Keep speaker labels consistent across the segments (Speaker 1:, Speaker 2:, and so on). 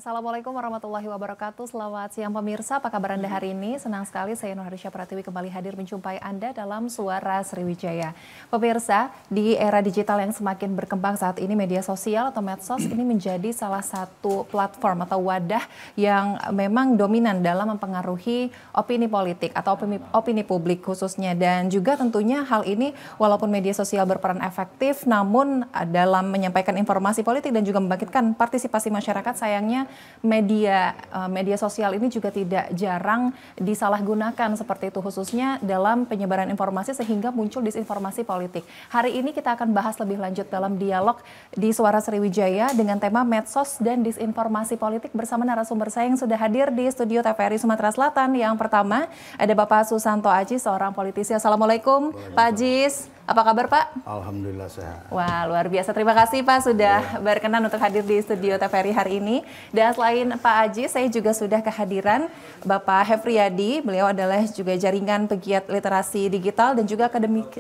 Speaker 1: Assalamualaikum warahmatullahi wabarakatuh. Selamat siang pemirsa, apa kabar Anda hari ini? Senang sekali saya Nur Harisha Pratiwi kembali hadir menjumpai Anda dalam Suara Sriwijaya. Pemirsa, di era digital yang semakin berkembang saat ini, media sosial atau medsos ini menjadi salah satu platform atau wadah yang memang dominan dalam mempengaruhi opini politik atau opini publik khususnya. Dan juga tentunya hal ini walaupun media sosial berperan efektif, namun dalam menyampaikan informasi politik dan juga membangkitkan partisipasi masyarakat, sayangnya media sosial ini juga tidak jarang disalahgunakan seperti itu, khususnya dalam penyebaran informasi sehingga muncul disinformasi politik. Hari ini kita akan bahas lebih lanjut dalam dialog di Suara Sriwijaya dengan tema medsos dan disinformasi politik bersama narasumber saya yang sudah hadir di studio TVRI Sumatera Selatan. Yang pertama ada Bapak Susanto Ajies, seorang politisi. Assalamualaikum Pak Ajies. Apa kabar Pak?
Speaker 2: Alhamdulillah sehat.
Speaker 1: Wah, luar biasa. Terima kasih Pak sudah berkenan untuk hadir di studio TVRI hari ini. Dan selain Pak Ajies, saya juga sudah kehadiran Bapak Hefriyadi. Beliau adalah juga jaringan pegiat literasi digital dan juga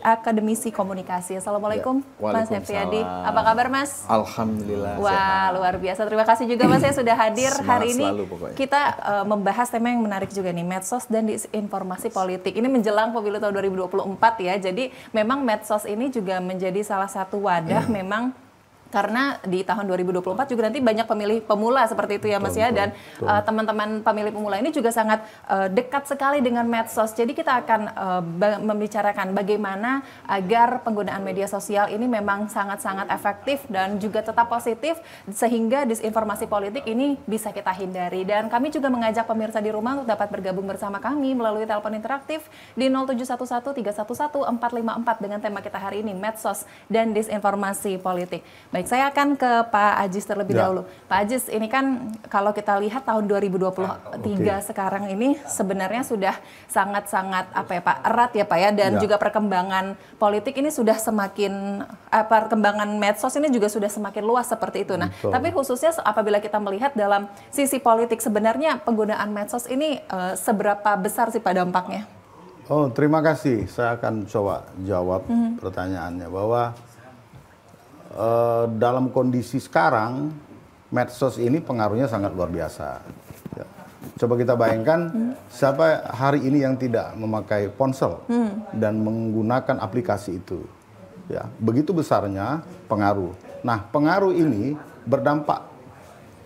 Speaker 1: akademisi komunikasi. Assalamualaikum Mas Hefriyadi. Apa kabar Mas?
Speaker 2: Alhamdulillah.
Speaker 1: Wah,
Speaker 2: sehat.
Speaker 1: luar biasa. Terima kasih juga Mas saya sudah hadir hari ini.
Speaker 2: Selalu,
Speaker 1: kita membahas tema yang menarik juga nih, medsos dan disinformasi politik. Ini menjelang pemilu tahun 2024 ya. Jadi memang medsos ini juga menjadi salah satu wadah memang karena di tahun 2024 juga nanti banyak pemilih pemula seperti itu ya Mas ya, dan teman-teman pemilih pemula ini juga sangat dekat sekali dengan medsos. Jadi kita akan membicarakan bagaimana agar penggunaan media sosial ini memang sangat-sangat efektif dan juga tetap positif sehingga disinformasi politik ini bisa kita hindari. Dan kami juga mengajak pemirsa di rumah untuk dapat bergabung bersama kami melalui telepon interaktif di 0711 311 454 dengan tema kita hari ini, medsos dan disinformasi politik. Baik, saya akan ke Pak Ajies terlebih dahulu. Pak Ajies, ini kan kalau kita lihat tahun 2023 sekarang ini sebenarnya sudah sangat-sangat erat ya Pak ya, dan juga perkembangan politik ini sudah semakin perkembangan medsos ini juga sudah semakin luas seperti itu. Nah, tapi khususnya apabila kita melihat dalam sisi politik, sebenarnya penggunaan medsos ini seberapa besar sih Pak dampaknya?
Speaker 2: Oh, terima kasih. Saya akan coba jawab pertanyaannya bahwa dalam kondisi sekarang medsos ini pengaruhnya sangat luar biasa. Ya. Coba kita bayangkan siapa hari ini yang tidak memakai ponsel dan menggunakan aplikasi itu. Ya, begitu besarnya pengaruh. Nah, pengaruh ini berdampak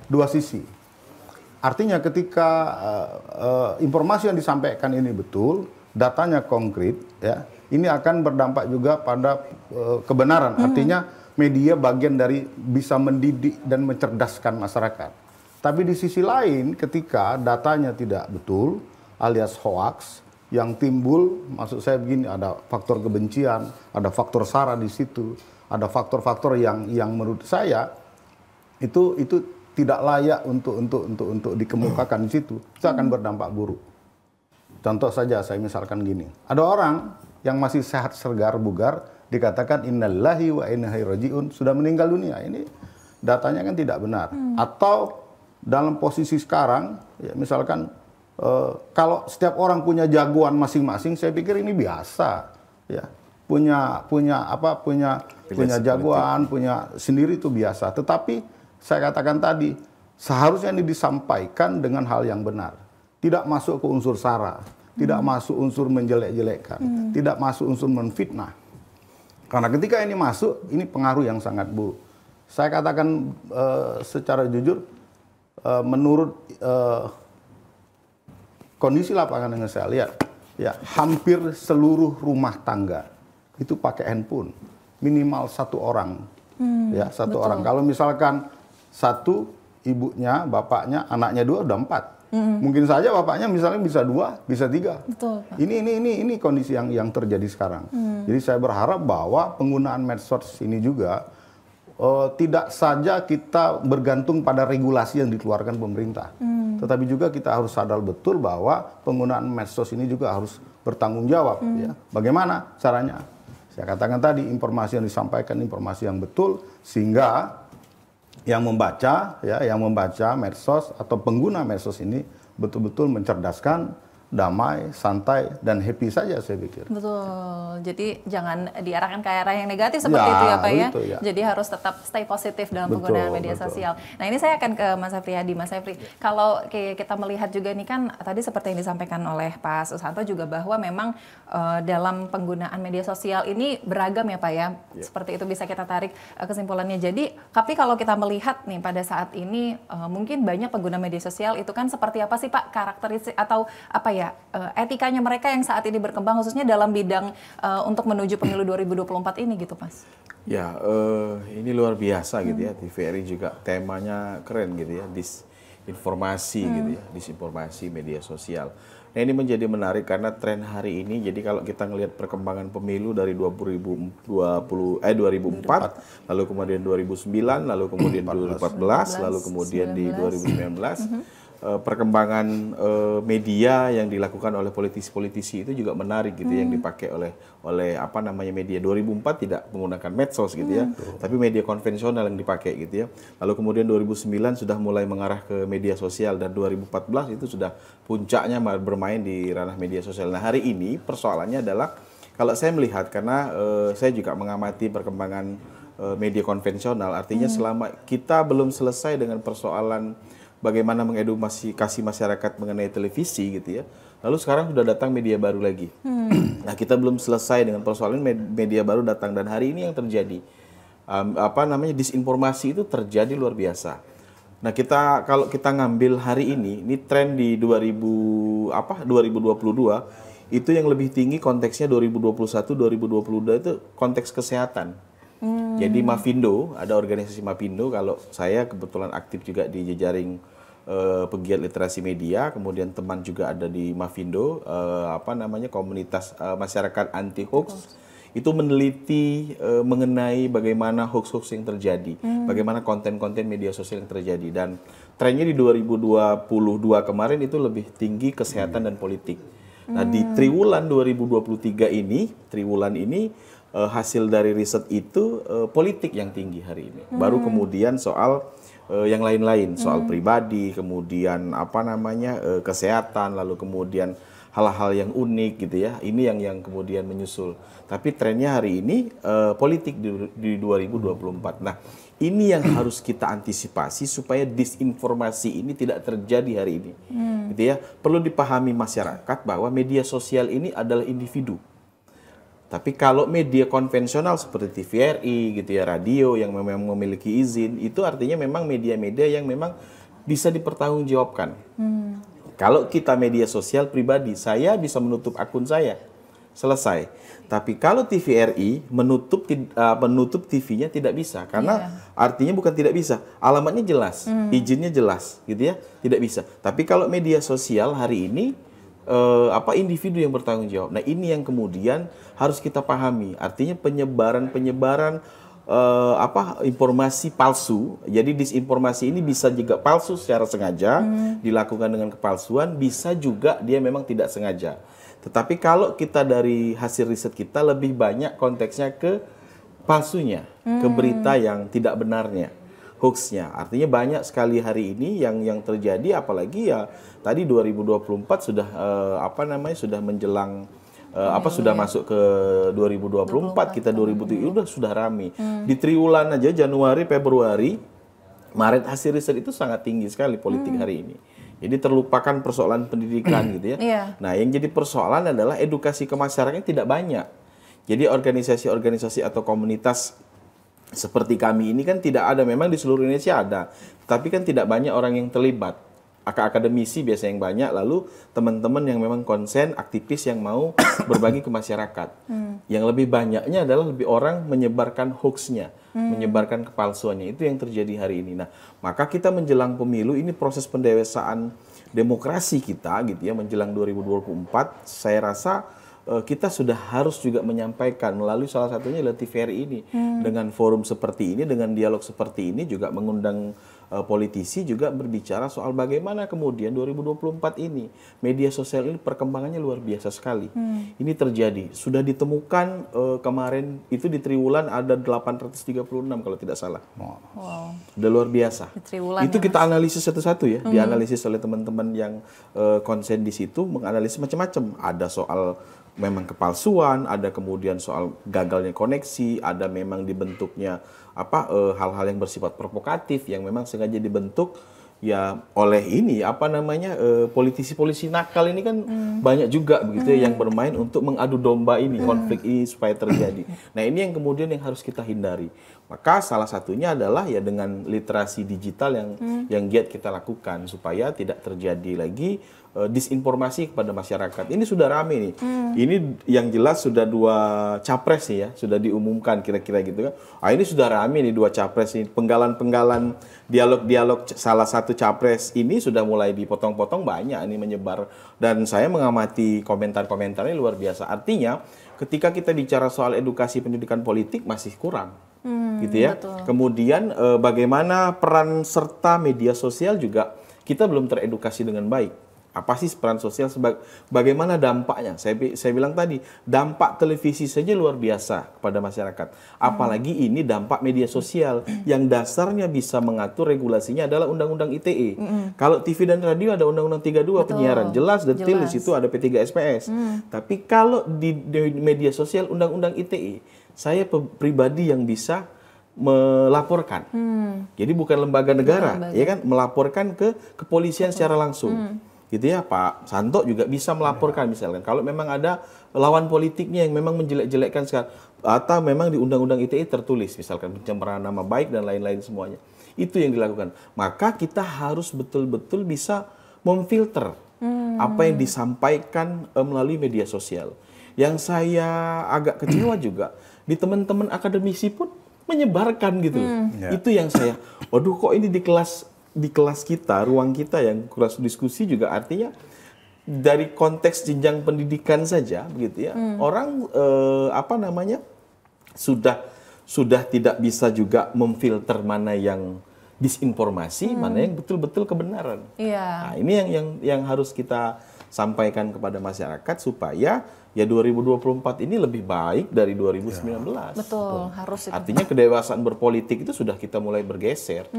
Speaker 2: dua sisi. Artinya ketika informasi yang disampaikan ini betul, datanya konkret, ya, ini akan berdampak juga pada kebenaran. Artinya media bagian dari bisa mendidik dan mencerdaskan masyarakat. Tapi di sisi lain, ketika datanya tidak betul, alias hoax, yang timbul, maksud saya begini, ada faktor kebencian, ada faktor sara di situ, ada faktor-faktor yang menurut saya itu tidak layak untuk dikemukakan di situ. Itu akan berdampak buruk. Contoh saja, saya misalkan gini, ada orang yang masih sehat, segar, bugar, dikatakan innalillahi wa inna ilaihi rajiun, sudah meninggal dunia. Ini datanya kan tidak benar. Atau dalam posisi sekarang, ya misalkan kalau setiap orang punya jagoan masing-masing, saya pikir ini biasa. Ya, punya jagoan, punya sendiri itu biasa. Tetapi saya katakan tadi, seharusnya ini disampaikan dengan hal yang benar. Tidak masuk ke unsur sara, tidak masuk unsur menjelek-jelekkan, tidak masuk unsur menfitnah. Karena ketika ini masuk, ini pengaruh yang sangat buruk. Saya katakan secara jujur, menurut kondisi lapangan yang saya lihat, ya hampir seluruh rumah tangga itu pakai handphone, minimal satu orang, ya satu orang. Kalau misalkan satu, ibunya, bapaknya, anaknya dua, udah empat. Mungkin saja bapaknya misalnya bisa dua, bisa tiga.
Speaker 1: Betul, Pak.
Speaker 2: Ini kondisi yang terjadi sekarang. Jadi saya berharap bahwa penggunaan medsos ini juga tidak saja kita bergantung pada regulasi yang dikeluarkan pemerintah, tetapi juga kita harus sadar betul bahwa penggunaan medsos ini juga harus bertanggung jawab. Ya. Bagaimana caranya? Saya katakan tadi, informasi yang disampaikan informasi yang betul, sehingga yang membaca medsos atau pengguna medsos ini betul-betul mencerdaskan, damai, santai, dan happy saja saya pikir.
Speaker 1: Betul. Jadi jangan diarahkan ke arah yang negatif seperti itu ya Pak ya. Jadi harus tetap stay positif dalam penggunaan media sosial. Nah ini saya akan ke Mas Afriyadi. Mas Afri, kalau kita melihat juga nih kan tadi seperti yang disampaikan oleh Pak Susanto juga bahwa memang dalam penggunaan media sosial ini beragam ya Pak ya. Seperti itu bisa kita tarik kesimpulannya. Jadi tapi kalau kita melihat nih pada saat ini mungkin banyak pengguna media sosial itu kan seperti apa sih Pak karakteristik atau apa ya etikanya mereka yang saat ini berkembang khususnya dalam bidang untuk menuju pemilu 2024 ini gitu Mas.
Speaker 3: Ya ini luar biasa gitu ya, TVRI juga temanya keren gitu ya, disinformasi gitu ya, disinformasi media sosial. Nah ini menjadi menarik karena tren hari ini, jadi kalau kita ngelihat perkembangan pemilu dari 2004, lalu kemudian 2009, lalu kemudian 2014, lalu kemudian di 2019, perkembangan media yang dilakukan oleh politisi-politisi itu juga menarik gitu yang dipakai oleh apa namanya media. 2004 tidak menggunakan medsos gitu ya, tapi media konvensional yang dipakai gitu ya. Lalu kemudian 2009 sudah mulai mengarah ke media sosial dan 2014 itu sudah puncaknya bermain di ranah media sosial. Nah hari ini persoalannya adalah kalau saya melihat karena saya juga mengamati perkembangan media konvensional, artinya selama kita belum selesai dengan persoalan bagaimana mengedukasi masyarakat mengenai televisi gitu ya. Lalu sekarang sudah datang media baru lagi. Nah kita belum selesai dengan persoalan media baru datang dan hari ini yang terjadi disinformasi itu terjadi luar biasa. Nah kalau kita ngambil hari ini tren di 2022 itu yang lebih tinggi konteksnya 2021-2022 itu konteks kesehatan. Jadi Mavindo, ada organisasi Mavindo, kalau saya kebetulan aktif juga di jejaring pegiat literasi media, kemudian teman juga ada di Mavindo, komunitas masyarakat anti hoax, itu meneliti mengenai bagaimana hoax-hoax yang terjadi, bagaimana konten-konten media sosial yang terjadi, dan trennya di 2022 kemarin itu lebih tinggi kesehatan dan politik. Nah di triwulan 2023 ini, hasil dari riset itu politik yang tinggi hari ini. Baru kemudian soal yang lain-lain, soal pribadi, kemudian kesehatan, lalu kemudian hal-hal yang unik gitu ya. Ini yang kemudian menyusul. Tapi trennya hari ini politik di 2024. Nah, ini yang harus kita antisipasi supaya disinformasi ini tidak terjadi hari ini. Gitu ya. Perlu dipahami masyarakat bahwa media sosial ini adalah individu. Tapi kalau media konvensional seperti TVRI gitu ya, radio yang memang memiliki izin, itu artinya memang media-media yang memang bisa dipertanggungjawabkan. Kalau kita media sosial pribadi, saya bisa menutup akun saya, selesai. Tapi kalau TVRI menutup TV-nya tidak bisa, karena artinya bukan tidak bisa, alamatnya jelas, izinnya jelas, gitu ya, tidak bisa. Tapi kalau media sosial hari ini individu yang bertanggung jawab. Nah ini yang kemudian harus kita pahami. Artinya penyebaran informasi palsu. Jadi disinformasi ini bisa juga palsu secara sengaja, dilakukan dengan kepalsuan, bisa juga dia memang tidak sengaja. Tetapi kalau kita dari hasil riset kita lebih banyak konteksnya ke palsunya, ke berita yang tidak benarnya, hoaxnya. Artinya banyak sekali hari ini yang terjadi, apalagi ya tadi 2024 sudah sudah menjelang sudah masuk ke 2024, kita 2007 sudah rame. Di triwulan aja Januari, Februari, Maret hasil riset itu sangat tinggi sekali politik hari ini. Jadi terlupakan persoalan pendidikan gitu ya. Nah, yang jadi persoalan adalah edukasi ke masyarakat tidak banyak. Jadi organisasi-organisasi atau komunitas seperti kami ini kan tidak ada, memang di seluruh Indonesia ada, tapi kan tidak banyak orang yang terlibat. Akademisi biasa yang banyak, lalu teman-teman yang memang konsen, aktivis yang mau berbagi ke masyarakat. Yang lebih banyaknya adalah lebih orang menyebarkan hoaxnya, menyebarkan kepalsuannya. Itu yang terjadi hari ini. Nah, maka kita menjelang pemilu, ini proses pendewasaan demokrasi kita gitu ya, menjelang 2024, saya rasa kita sudah harus juga menyampaikan melalui salah satunya adalah TVRI ini. Dengan forum seperti ini, dengan dialog seperti ini juga mengundang politisi juga berbicara soal bagaimana kemudian 2024 ini media sosial ini perkembangannya luar biasa sekali. Ini terjadi, sudah ditemukan kemarin itu di Triwulan ada 836 kalau tidak salah.
Speaker 1: Wow.
Speaker 3: Sudah luar biasa. Itu
Speaker 1: Ya,
Speaker 3: kita analisis satu-satu ya, dianalisis oleh teman-teman yang konsen di situ, menganalisis macam-macam. Ada soal memang kepalsuan, ada kemudian soal gagalnya koneksi, ada memang dibentuknya hal-hal yang bersifat provokatif yang memang sengaja dibentuk ya oleh ini politisi-politisi nakal ini kan banyak juga begitu ya yang bermain untuk mengadu domba ini konflik ini supaya terjadi. Nah, ini yang kemudian yang harus kita hindari. Maka salah satunya adalah ya dengan literasi digital yang giat kita lakukan supaya tidak terjadi lagi disinformasi kepada masyarakat. Ini sudah rame nih. Ini yang jelas sudah 2 capres nih ya, sudah diumumkan kira-kira gitu kan. Ini sudah rame nih 2 capres ini. Penggalan-penggalan dialog-dialog salah satu capres ini sudah mulai dipotong-potong banyak ini menyebar. Dan saya mengamati komentar-komentarnya luar biasa. Artinya ketika kita bicara soal edukasi pendidikan politik masih kurang. Gitu ya.
Speaker 1: Betul.
Speaker 3: Kemudian bagaimana peran serta media sosial juga kita belum teredukasi dengan baik. Apa sih peran sosial, bagaimana dampaknya? Saya bilang tadi, dampak televisi saja luar biasa kepada masyarakat. Apalagi ini dampak media sosial yang dasarnya bisa mengatur regulasinya adalah Undang-Undang ITE. Kalau TV dan radio ada Undang-Undang 32 penyiaran, jelas detail di situ ada P3SPS. Tapi kalau di media sosial Undang-Undang ITE, saya pribadi yang bisa melaporkan. Jadi bukan lembaga negara, ya kan, melaporkan ke kepolisian secara langsung. Gitu ya, Pak Santo juga bisa melaporkan misalkan kalau memang ada lawan politiknya yang memang menjelek-jelekkan atau memang di Undang-Undang ITE tertulis misalkan pencemaran nama baik dan lain-lain semuanya. Itu yang dilakukan. Maka kita harus betul-betul bisa memfilter apa yang disampaikan melalui media sosial. Yang saya agak kecewa juga di teman-teman akademisi pun menyebarkan gitu loh. Itu yang saya, waduh kok ini di kelas kita, ruang kita yang kelas diskusi juga artinya dari konteks jenjang pendidikan saja begitu ya. Orang sudah tidak bisa juga memfilter mana yang disinformasi, mana yang betul-betul kebenaran. Nah, ini yang harus kita sampaikan kepada masyarakat supaya ya 2024 ini lebih baik dari 2019.
Speaker 1: Betul, harus itu.
Speaker 3: Artinya kedewasaan berpolitik itu sudah kita mulai bergeser,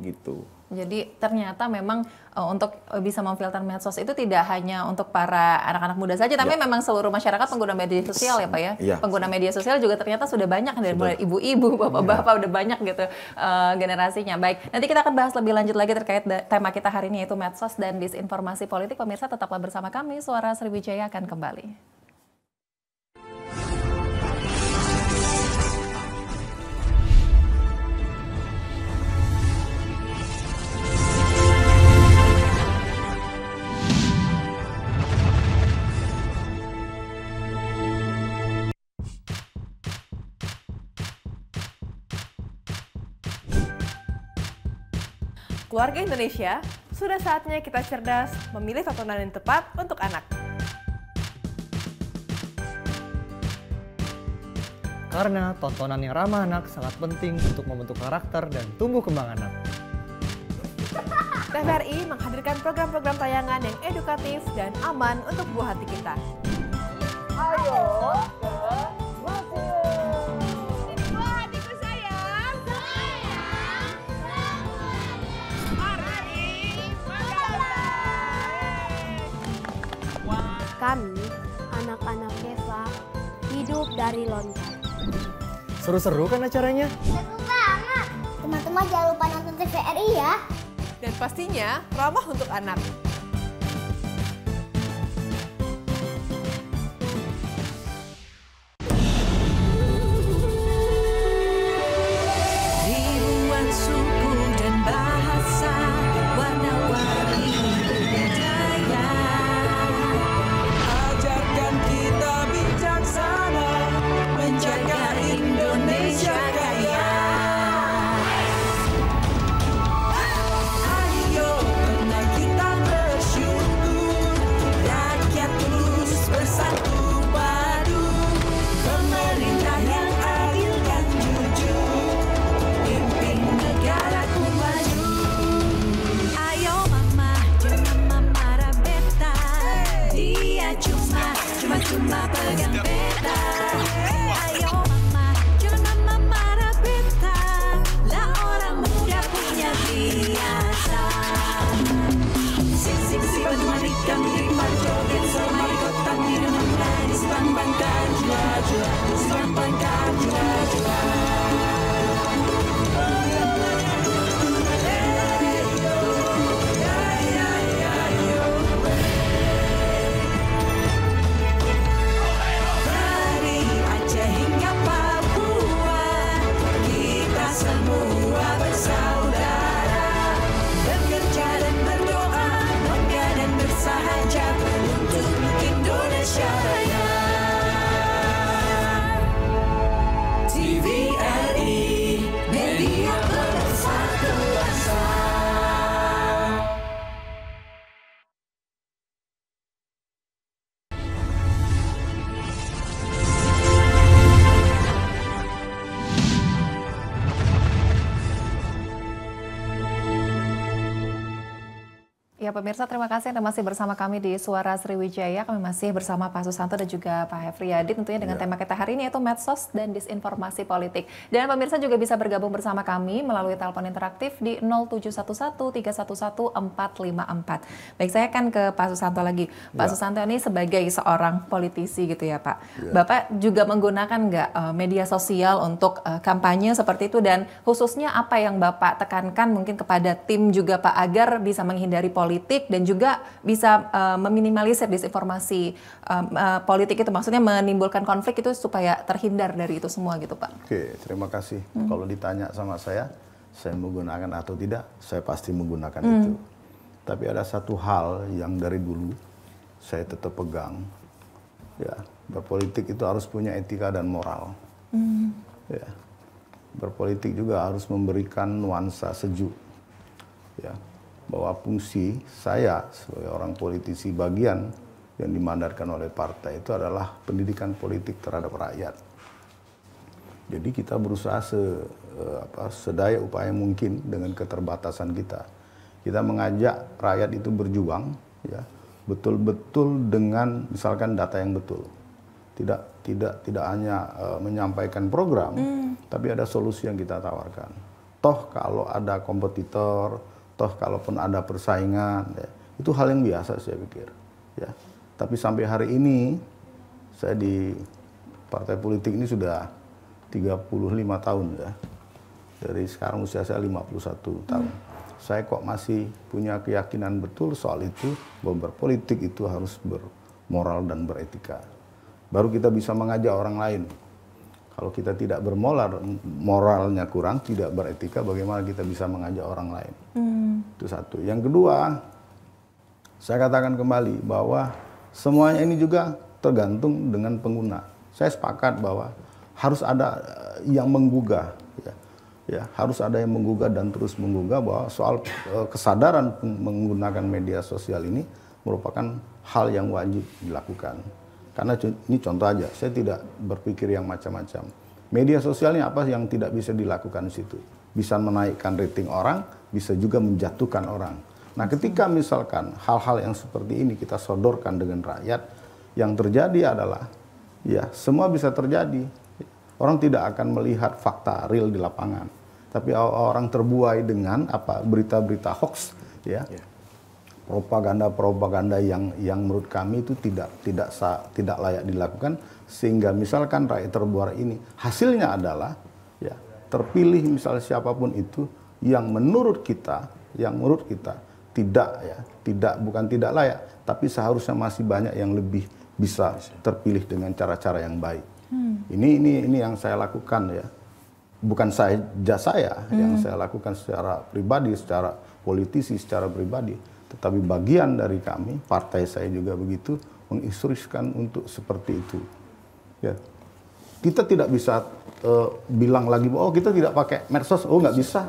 Speaker 3: gitu.
Speaker 1: Jadi ternyata memang untuk bisa memfilter medsos itu tidak hanya untuk para anak-anak muda saja, tapi memang seluruh masyarakat pengguna media sosial ya Pak ya. Pengguna media sosial juga ternyata sudah banyak dari mulai ibu-ibu, bapak-bapak udah banyak gitu generasinya. Baik, nanti kita akan bahas lebih lanjut lagi terkait tema kita hari ini yaitu medsos dan disinformasi politik. Pemirsa tetaplah bersama kami, Suara Sriwijaya akan kembali.
Speaker 4: Keluarga Indonesia, sudah saatnya kita cerdas memilih tontonan yang tepat untuk anak.
Speaker 5: Karena tontonan yang ramah anak sangat penting untuk membentuk karakter dan tumbuh kembang anak.
Speaker 4: TVRI menghadirkan program-program tayangan yang edukatif dan aman untuk buah hati kita. Ayo ke museum. Buah hatiku sayang.
Speaker 6: Kami, anak-anak Deva, hidup dari lontar.
Speaker 5: Seru-seru kan acaranya?
Speaker 6: Seru banget! Teman-teman jangan lupa nonton TVRI ya.
Speaker 4: Dan pastinya ramah untuk anak.
Speaker 7: Ribuan suku dan bahasa, warna-warni budaya. Ajarkan kita bijaksana, menjaga Indonesia kaya. Ayo, karena kita
Speaker 1: Ya pemirsa, terima kasih Anda masih bersama kami di Suara Sriwijaya. Kami masih bersama Pak Susanto dan juga Pak Hefriyadi tentunya dengan tema kita hari ini yaitu medsos dan disinformasi politik. Dan pemirsa juga bisa bergabung bersama kami melalui telepon interaktif di 0711-311-454. Baik, saya akan ke Pak Susanto lagi. Pak Susanto ini sebagai seorang politisi gitu ya Pak. Bapak juga menggunakan nggak media sosial untuk kampanye seperti itu, dan khususnya apa yang Bapak tekankan mungkin kepada tim juga Pak agar bisa menghindari politik dan juga bisa meminimalisir disinformasi politik itu, maksudnya menimbulkan konflik itu supaya terhindar dari itu semua gitu Pak.
Speaker 2: Oke, terima kasih. Kalau ditanya sama saya menggunakan atau tidak, saya pasti menggunakan itu. Tapi ada satu hal yang dari dulu saya tetap pegang, ya, berpolitik itu harus punya etika dan moral. Ya, berpolitik juga harus memberikan nuansa sejuk. Ya, bahwa fungsi saya sebagai orang politisi bagian yang dimandatkan oleh partai itu adalah pendidikan politik terhadap rakyat. Jadi kita berusaha sedaya upaya mungkin dengan keterbatasan kita. Kita mengajak rakyat itu berjuang, ya, betul-betul dengan misalkan data yang betul. Tidak hanya menyampaikan program, tapi ada solusi yang kita tawarkan. Toh kalau ada kompetitor, toh kalaupun ada persaingan, ya, itu hal yang biasa saya pikir. Ya. Tapi sampai hari ini, saya di partai politik ini sudah 35 tahun ya. Dari sekarang usia saya 51 tahun. Saya kok masih punya keyakinan betul soal itu, bahwa berpolitik itu harus bermoral dan beretika. Baru kita bisa mengajak orang lain. Kalau kita tidak bermoral, moralnya kurang, tidak beretika, bagaimana kita bisa mengajak orang lain? Itu satu. Yang kedua, saya katakan kembali bahwa semuanya ini juga tergantung dengan pengguna. Saya sepakat bahwa harus ada yang menggugah, ya, harus ada yang menggugah dan terus menggugah bahwa soal kesadaran menggunakan media sosial ini merupakan hal yang wajib dilakukan. Karena ini contoh aja, saya tidak berpikir yang macam-macam. Media sosialnya apa yang tidak bisa dilakukan di situ? Bisa menaikkan rating orang, bisa juga menjatuhkan orang. Nah, ketika misalkan hal-hal yang seperti ini kita sodorkan dengan rakyat, yang terjadi adalah, ya, semua bisa terjadi. Orang tidak akan melihat fakta real di lapangan, tapi orang terbuai dengan berita-berita hoax, ya. Propaganda yang menurut kami itu tidak layak dilakukan, sehingga misalkan rakyat terbuai ini hasilnya adalah, ya, terpilih misalnya siapapun itu yang menurut kita bukan tidak layak, tapi seharusnya masih banyak yang lebih bisa terpilih dengan cara-cara yang baik. Ini yang saya lakukan, ya. Bukan saya yang saya lakukan secara pribadi, secara politisi, secara pribadi. Tetapi bagian dari kami, partai saya juga begitu, menginstruksikan untuk seperti itu. Ya. Kita tidak bisa bilang lagi, oh kita tidak pakai medsos, oh nggak bisa.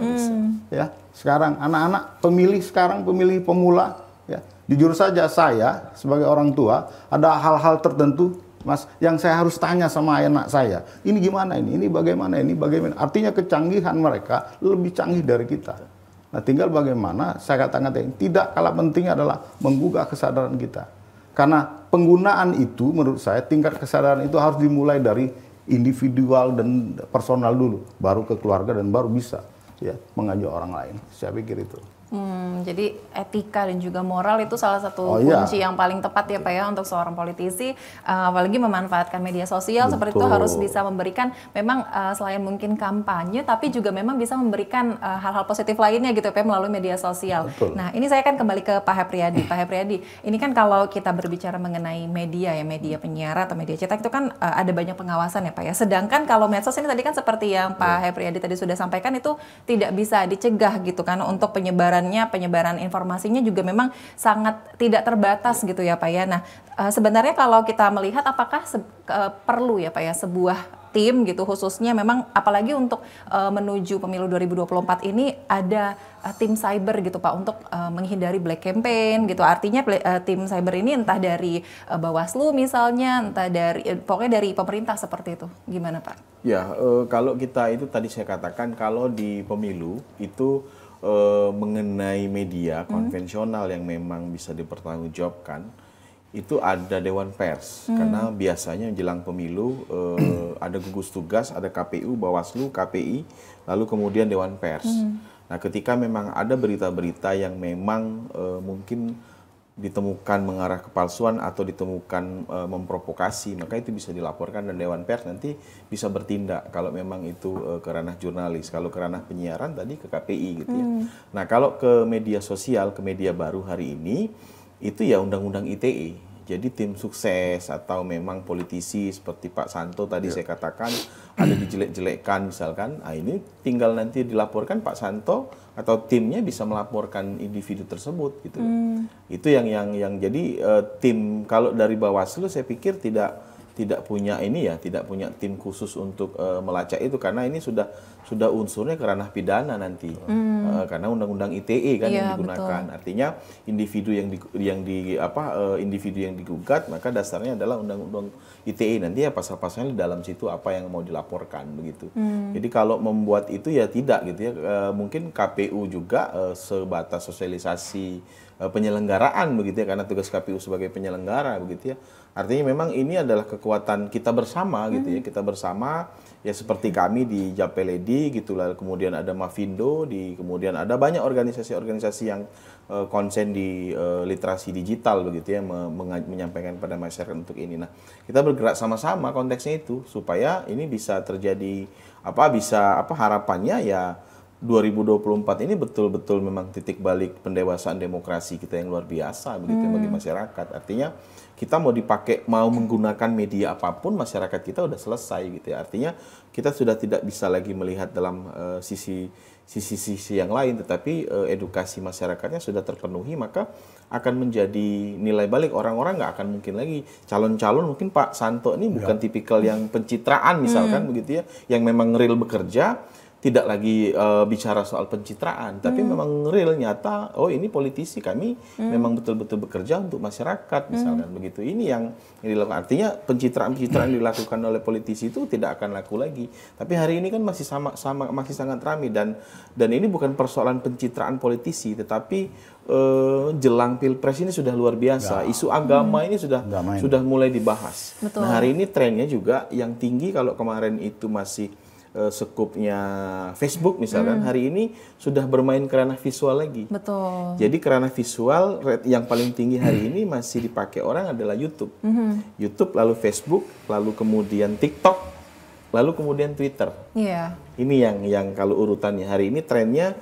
Speaker 2: Ya. Sekarang anak-anak pemilih pemula, ya, jujur saja saya sebagai orang tua, ada hal-hal tertentu, Mas, yang saya harus tanya sama anak saya. Ini gimana ini bagaimana, Artinya kecanggihan mereka lebih canggih dari kita. Nah, tinggal bagaimana, saya katakan tidak kalah pentingnya adalah menggugah kesadaran kita. Karena penggunaan itu menurut saya tingkat kesadaran itu harus dimulai dari individual dan personal dulu, baru ke keluarga dan baru bisa, ya, mengajak orang lain. Saya pikir itu.
Speaker 1: Jadi etika dan juga moral itu salah satu kunci yang paling tepat ya Pak ya untuk seorang politisi, apalagi memanfaatkan media sosial. Betul. Seperti itu harus bisa memberikan memang selain mungkin kampanye, tapi juga memang bisa memberikan hal-hal positif lainnya gitu Pak melalui media sosial. Betul. Nah ini saya akan kembali ke Pak Hefriyadi. Pak Hefriyadi, ini kan kalau kita berbicara mengenai media ya, media penyiaran atau media cetak itu kan ada banyak pengawasan ya Pak ya. Sedangkan kalau medsos ini tadi kan seperti yang Pak Hefriyadi tadi sudah sampaikan itu tidak bisa dicegah gitu kan untuk penyebaran informasinya juga memang sangat tidak terbatas gitu ya Pak ya. Nah sebenarnya kalau kita melihat apakah perlu ya Pak ya sebuah tim gitu khususnya memang apalagi untuk menuju pemilu 2024 ini ada tim cyber gitu Pak untuk menghindari black campaign gitu. Artinya tim cyber ini entah dari Bawaslu misalnya, entah dari pokoknya dari pemerintah seperti itu. Gimana Pak?
Speaker 3: Ya, kalau kita itu tadi saya katakan kalau di pemilu itu mengenai media konvensional yang memang bisa dipertanggungjawabkan, itu ada Dewan Pers. Karena biasanya menjelang pemilu ada gugus tugas, ada KPU, Bawaslu, KPI, lalu kemudian Dewan Pers. Nah, ketika memang ada berita-berita yang memang mungkin ditemukan mengarah kepalsuan atau ditemukan memprovokasi, maka itu bisa dilaporkan dan Dewan Pers nanti bisa bertindak kalau memang itu ke ranah jurnalis, kalau ke ranah penyiaran tadi ke KPI gitu ya. Nah, kalau ke media sosial, ke media baru hari ini itu ya Undang-Undang ITE. Jadi tim sukses atau memang politisi seperti Pak Santo tadi saya katakan ada dijelek-jelekkan misalkan, nah ini tinggal nanti dilaporkan Pak Santo atau timnya bisa melaporkan individu tersebut gitu. Itu yang jadi tim kalau dari Bawaslu saya pikir tidak punya ini ya, tidak punya tim khusus untuk melacak itu karena ini sudah unsurnya ke ranah pidana nanti. Karena Undang-Undang ITE kan yang digunakan. Betul. Artinya individu individu yang digugat maka dasarnya adalah Undang-Undang ITE, nanti ya pasal-pasalnya di dalam situ apa yang mau dilaporkan begitu. Jadi kalau membuat itu ya tidak gitu ya. Mungkin KPU juga sebatas sosialisasi penyelenggaraan begitu ya, karena tugas KPU sebagai penyelenggara begitu ya. Artinya memang ini adalah kekuatan kita bersama gitu ya, kita bersama ya seperti kami di Japeledi gitu lah, kemudian ada Mavindo, kemudian ada banyak organisasi-organisasi yang konsen di literasi digital begitu ya, menyampaikan pada masyarakat untuk ini. Nah, kita bergerak sama-sama konteksnya itu supaya ini bisa terjadi harapannya ya 2024 ini betul-betul memang titik balik pendewasaan demokrasi kita yang luar biasa begitu bagi masyarakat. Artinya kita mau menggunakan media apapun, masyarakat kita udah selesai gitu ya. Artinya kita sudah tidak bisa lagi melihat dalam sisi yang lain, tetapi edukasi masyarakatnya sudah terpenuhi, maka akan menjadi nilai balik. Orang-orang nggak akan mungkin lagi calon-calon, mungkin Pak Santo ini bukan tipikal yang pencitraan misalkan begitu ya, yang memang real bekerja, tidak lagi bicara soal pencitraan, tapi memang real nyata, oh ini politisi kami memang betul-betul bekerja untuk masyarakat misalkan begitu. Ini yang dilakukan. Artinya pencitraan-pencitraan dilakukan oleh politisi itu tidak akan laku lagi. Tapi hari ini kan masih masih sangat ramai dan ini bukan persoalan pencitraan politisi, tetapi jelang Pilpres ini sudah luar biasa. Isu agama ini sudah mulai dibahas.
Speaker 1: Betul.
Speaker 3: Nah, hari ini trennya juga yang tinggi, kalau kemarin itu masih skupnya Facebook misalkan, hari ini sudah bermain ke ranah visual lagi.
Speaker 1: Betul.
Speaker 3: Jadi ke ranah visual yang paling tinggi hari ini masih dipakai orang adalah YouTube. YouTube, lalu Facebook, lalu kemudian TikTok, lalu kemudian Twitter.
Speaker 1: Iya.
Speaker 3: Ini yang kalau urutannya hari ini trennya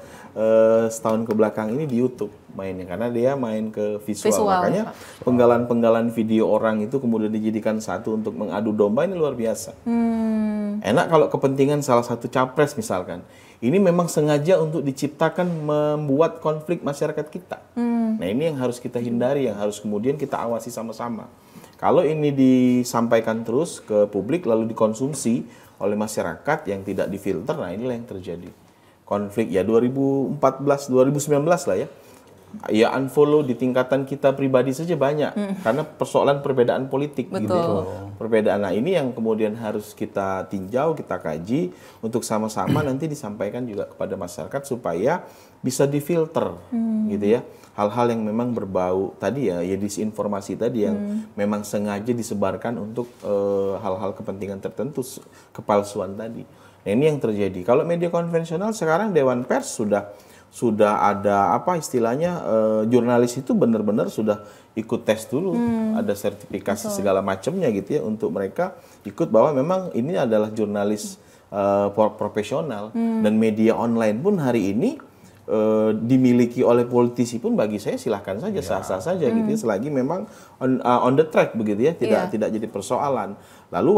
Speaker 3: setahun ke belakang ini di YouTube mainnya, karena dia main ke visual. Makanya penggalan-penggalan video orang itu kemudian dijadikan satu untuk mengadu domba, ini luar biasa. Enak kalau kepentingan salah satu capres misalkan, ini memang sengaja untuk diciptakan membuat konflik masyarakat kita. Nah, ini yang harus kita hindari, yang harus kemudian kita awasi sama-sama. Kalau ini disampaikan terus ke publik lalu dikonsumsi oleh masyarakat yang tidak difilter, nah inilah yang terjadi. Konflik ya 2014, 2019 lah ya. Ya unfollow di tingkatan kita pribadi saja banyak karena persoalan perbedaan politik.
Speaker 1: Betul.
Speaker 3: Gitu. Perbedaan, nah ini yang kemudian harus kita tinjau, kita kaji untuk sama-sama nanti disampaikan juga kepada masyarakat supaya bisa difilter gitu ya. Hal-hal yang memang berbau tadi ya disinformasi tadi yang memang sengaja disebarkan untuk hal-hal kepentingan tertentu, kepalsuan tadi. Nah, ini yang terjadi. Kalau media konvensional sekarang Dewan Pers sudah ada istilahnya jurnalis itu benar-benar sudah ikut tes dulu, ada sertifikasi segala macamnya gitu ya untuk mereka ikut bahwa memang ini adalah jurnalis profesional. Dan media online pun hari ini dimiliki oleh politisi pun bagi saya silahkan saja, sah-sah saja gitu ya, selagi memang on the track begitu ya, tidak jadi persoalan. Lalu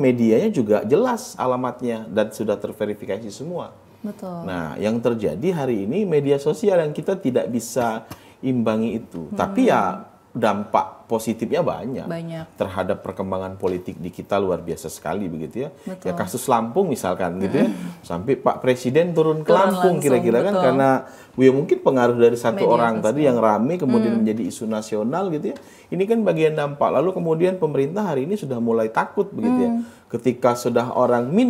Speaker 3: medianya juga jelas alamatnya dan sudah terverifikasi semua.
Speaker 1: Betul.
Speaker 3: Nah, yang terjadi hari ini media sosial yang kita tidak bisa imbangi itu. Tapi ya dampak positifnya banyak.
Speaker 1: terhadap
Speaker 3: perkembangan politik di kita luar biasa sekali begitu ya.
Speaker 1: Betul.
Speaker 3: Ya kasus Lampung misalkan gitu ya, sampai Pak Presiden turun ke Lampung kira-kira kan, karena ya mungkin pengaruh dari satu
Speaker 1: Media
Speaker 3: orang
Speaker 1: sosial.
Speaker 3: tadi yang rame kemudian menjadi isu nasional gitu ya. Ini kan bagian dampak. Lalu kemudian pemerintah hari ini sudah mulai takut begitu ya. Ketika sudah orang min,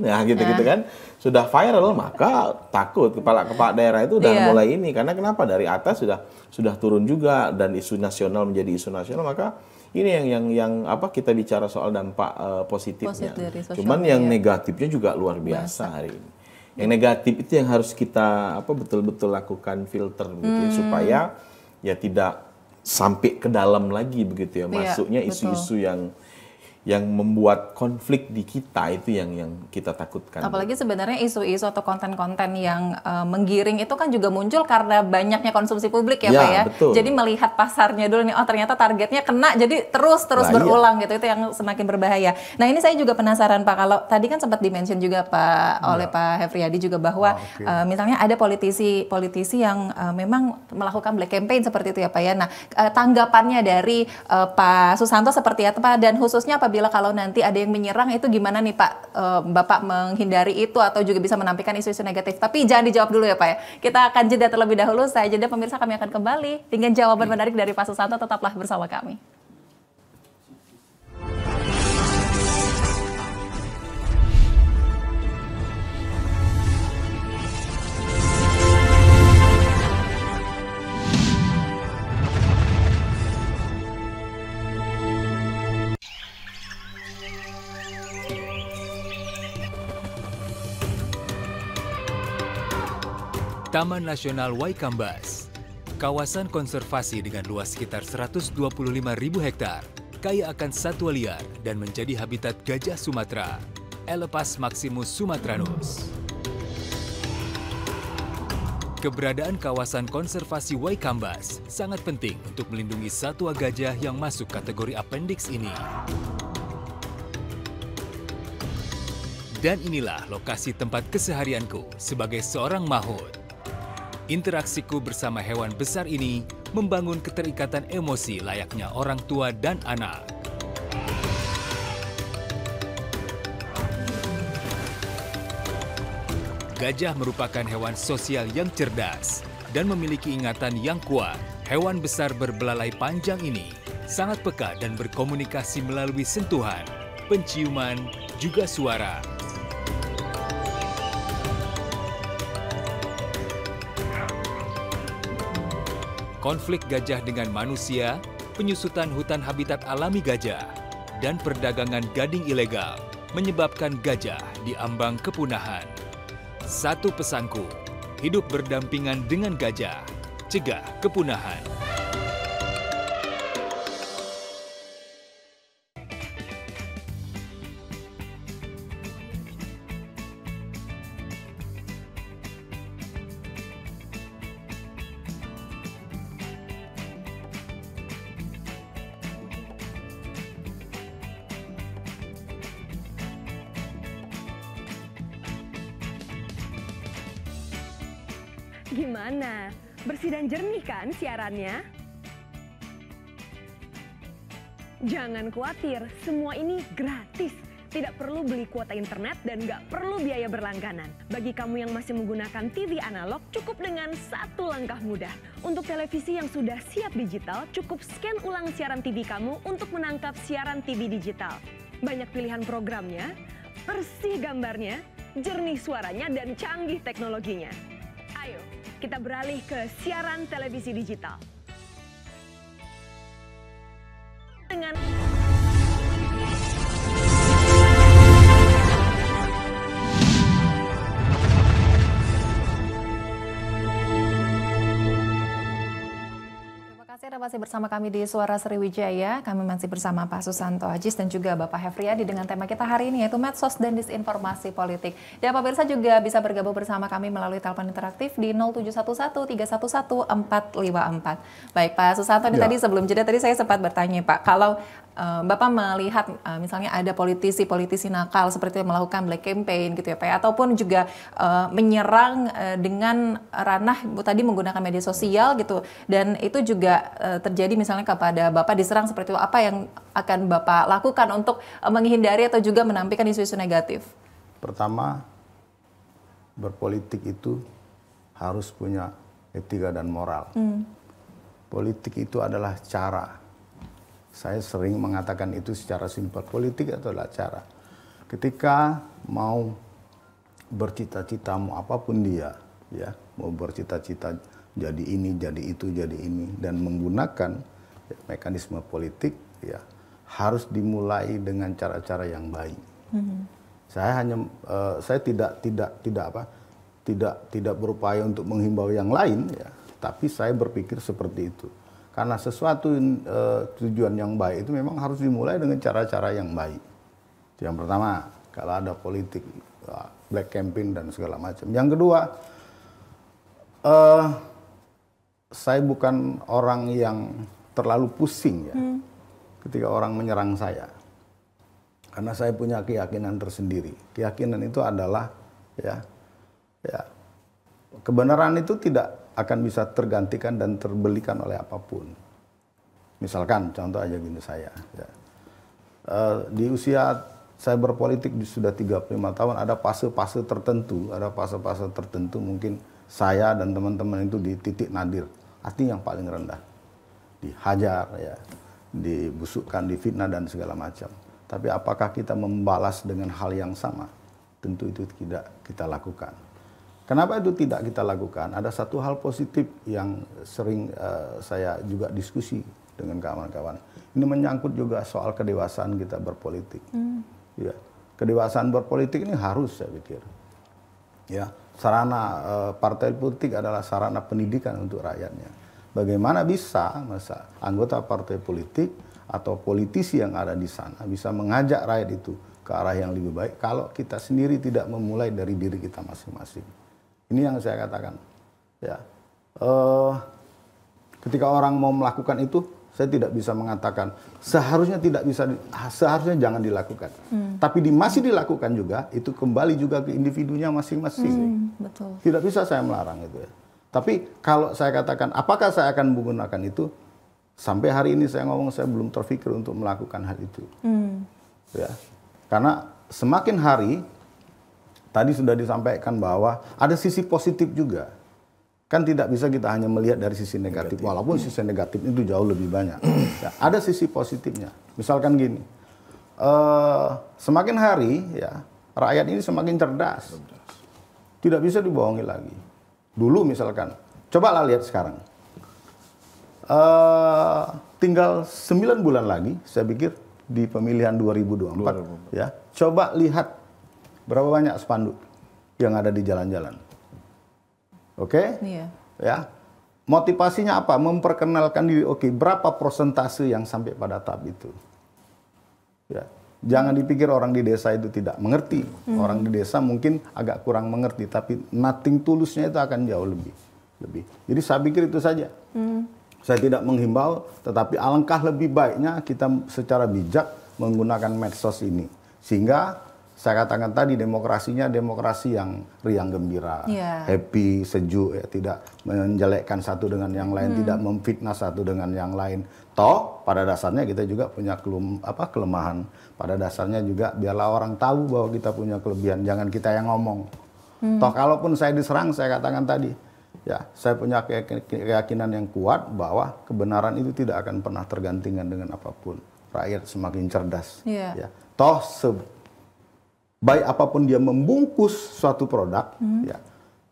Speaker 3: nah gitu-gitu kan, sudah viral, maka takut kepala-kepala daerah itu udah mulai ini, karena kenapa, dari atas sudah turun juga dan isu nasional menjadi isu nasional, maka ini yang apa kita bicara soal dampak positifnya. Cuman yang negatifnya juga luar biasa hari ini. Yang negatif itu yang harus kita betul-betul lakukan filter gitu ya, supaya ya tidak sampai ke dalam lagi begitu ya, masuknya isu-isu yang membuat konflik di kita, itu yang kita takutkan.
Speaker 1: Apalagi sebenarnya isu-isu atau konten-konten yang menggiring itu kan juga muncul karena banyaknya konsumsi publik ya Pak ya.
Speaker 3: Betul.
Speaker 1: Jadi melihat pasarnya dulu nih, oh ternyata targetnya kena, jadi terus berulang gitu, itu yang semakin berbahaya. Nah ini saya juga penasaran Pak, kalau tadi kan sempat dimention juga Pak oleh Pak Hefriyadi juga bahwa misalnya ada politisi yang memang melakukan black campaign seperti itu ya Pak ya. Nah tanggapannya dari Pak Susanto seperti apa, dan khususnya apabila kalau nanti ada yang menyerang itu gimana nih Pak, Bapak menghindari itu atau juga bisa menampilkan isu-isu negatif? Tapi jangan dijawab dulu ya Pak ya. Kita akan jeda terlebih dahulu. Saya jeda, pemirsa, kami akan kembali dengan jawaban menarik dari Pak Susanto. Tetaplah bersama kami.
Speaker 8: Taman Nasional Waikambas, kawasan konservasi dengan luas sekitar 125.000 hektar, kaya akan satwa liar dan menjadi habitat gajah Sumatera, Elephas maximus sumatranus. Keberadaan kawasan konservasi Waikambas sangat penting untuk melindungi satwa gajah yang masuk kategori appendix ini. Dan inilah lokasi tempat keseharianku sebagai seorang mahout. Interaksiku bersama hewan besar ini membangun keterikatan emosi layaknya orang tua dan anak. Gajah merupakan hewan sosial yang cerdas dan memiliki ingatan yang kuat. Hewan besar berbelalai panjang ini sangat peka dan berkomunikasi melalui sentuhan, penciuman, juga suara. Konflik gajah dengan manusia, penyusutan hutan habitat alami gajah, dan perdagangan gading ilegal menyebabkan gajah diambang kepunahan. Satu pesanku, hidup berdampingan dengan gajah, cegah kepunahan.
Speaker 4: Gimana? Bersih dan jernih kan siarannya? Jangan khawatir, semua ini gratis. Tidak perlu beli kuota internet dan nggak perlu biaya berlangganan. Bagi kamu yang masih menggunakan TV analog, cukup dengan satu langkah mudah. Untuk televisi yang sudah siap digital, cukup scan ulang siaran TV kamu untuk menangkap siaran TV digital. Banyak pilihan programnya, bersih gambarnya, jernih suaranya, dan canggih teknologinya. Ayo, kita beralih ke siaran televisi digital. Dengan
Speaker 1: masih bersama kami di Suara Sriwijaya. Kami masih bersama Pak Susanto Ajis dan juga Bapak Hefriyadi dengan tema kita hari ini yaitu medsos dan disinformasi politik. Dan pemirsa juga bisa bergabung bersama kami melalui telepon interaktif di 0711 311 454. Baik Pak Susanto, ini tadi sebelum jeda tadi saya sempat bertanya Pak, kalau Bapak melihat misalnya ada politisi nakal seperti yang melakukan black campaign gitu ya Pak, ataupun juga menyerang dengan ranah tadi menggunakan media sosial gitu, dan itu juga terjadi misalnya kepada Bapak diserang seperti itu, apa yang akan Bapak lakukan untuk menghindari atau juga menampilkan isu-isu negatif?
Speaker 2: Pertama, berpolitik itu harus punya etika dan moral. Politik itu adalah cara. Saya sering mengatakan itu secara simpel. Politik itu adalah cara. Ketika mau bercita-cita, mau apapun dia, ya, mau bercita-cita jadi ini, jadi itu, jadi ini, dan menggunakan mekanisme politik, ya, harus dimulai dengan cara-cara yang baik. Saya tidak berupaya untuk menghimbau yang lain, ya, tapi saya berpikir seperti itu. Karena sesuatu tujuan yang baik itu memang harus dimulai dengan cara-cara yang baik. Yang pertama, kalau ada politik black campaign dan segala macam. Yang kedua, saya bukan orang yang terlalu pusing ya ketika orang menyerang saya. Karena saya punya keyakinan tersendiri. Keyakinan itu adalah ya kebenaran itu tidak akan bisa tergantikan dan terbelikan oleh apapun. Misalkan contoh aja gini saya. Ya. Di usia saya berpolitik sudah 35 tahun, ada fase-fase tertentu, mungkin saya dan teman-teman itu di titik nadir, artinya yang paling rendah. Dihajar, ya, dibusukkan, difitnah dan segala macam. Tapi apakah kita membalas dengan hal yang sama? Tentu itu tidak kita lakukan. Kenapa itu tidak kita lakukan? Ada satu hal positif yang sering saya juga diskusi dengan kawan-kawan. Ini menyangkut juga soal kedewasaan kita berpolitik. Ya, kedewasaan berpolitik ini harus, saya pikir. Ya, sarana partai politik adalah sarana pendidikan untuk rakyatnya. Bagaimana bisa masa anggota partai politik atau politisi yang ada di sana bisa mengajak rakyat itu ke arah yang lebih baik kalau kita sendiri tidak memulai dari diri kita masing-masing. Ini yang saya katakan. Ya, ketika orang mau melakukan itu, saya tidak bisa mengatakan seharusnya jangan dilakukan. Tapi masih dilakukan juga, itu kembali juga ke individunya masing-masing.
Speaker 1: Betul.
Speaker 2: Tidak bisa saya melarang itu ya. Tapi kalau saya katakan, apakah saya akan menggunakan itu? Sampai hari ini saya ngomong, saya belum terpikir untuk melakukan hal itu. Ya, karena semakin hari, tadi sudah disampaikan bahwa ada sisi positif juga. Kan tidak bisa kita hanya melihat dari sisi negatif. Walaupun sisi negatif itu jauh lebih banyak. Ya, ada sisi positifnya. Misalkan gini, semakin hari ya rakyat ini semakin cerdas. Tidak bisa dibohongi lagi. Dulu misalkan, cobalah lihat sekarang. Tinggal 9 bulan lagi, saya pikir di pemilihan 2024. Ya, coba lihat berapa banyak spanduk yang ada di jalan-jalan. Oke?
Speaker 1: Iya.
Speaker 2: Ya. Motivasinya apa? Memperkenalkan diri. Oke, berapa persentase yang sampai pada tahap itu? Ya. Jangan dipikir orang di desa itu tidak mengerti. Orang di desa mungkin agak kurang mengerti, tapi nothing tulusnya itu akan jauh lebih. Jadi saya pikir itu saja. Saya tidak menghimbau, tetapi alangkah lebih baiknya kita secara bijak menggunakan medsos ini. Sehingga saya katakan tadi demokrasinya demokrasi yang riang gembira, happy, sejuk, ya, tidak menjelekkan satu dengan yang lain, tidak memfitnah satu dengan yang lain. Toh pada dasarnya kita juga punya kelemahan. Pada dasarnya juga biarlah orang tahu bahwa kita punya kelebihan, jangan kita yang ngomong. Toh kalaupun saya diserang, saya katakan tadi, ya saya punya keyakinan yang kuat bahwa kebenaran itu tidak akan pernah tergantikan dengan apapun. Rakyat semakin cerdas. Ya. Toh baik apapun dia membungkus suatu produk, ya,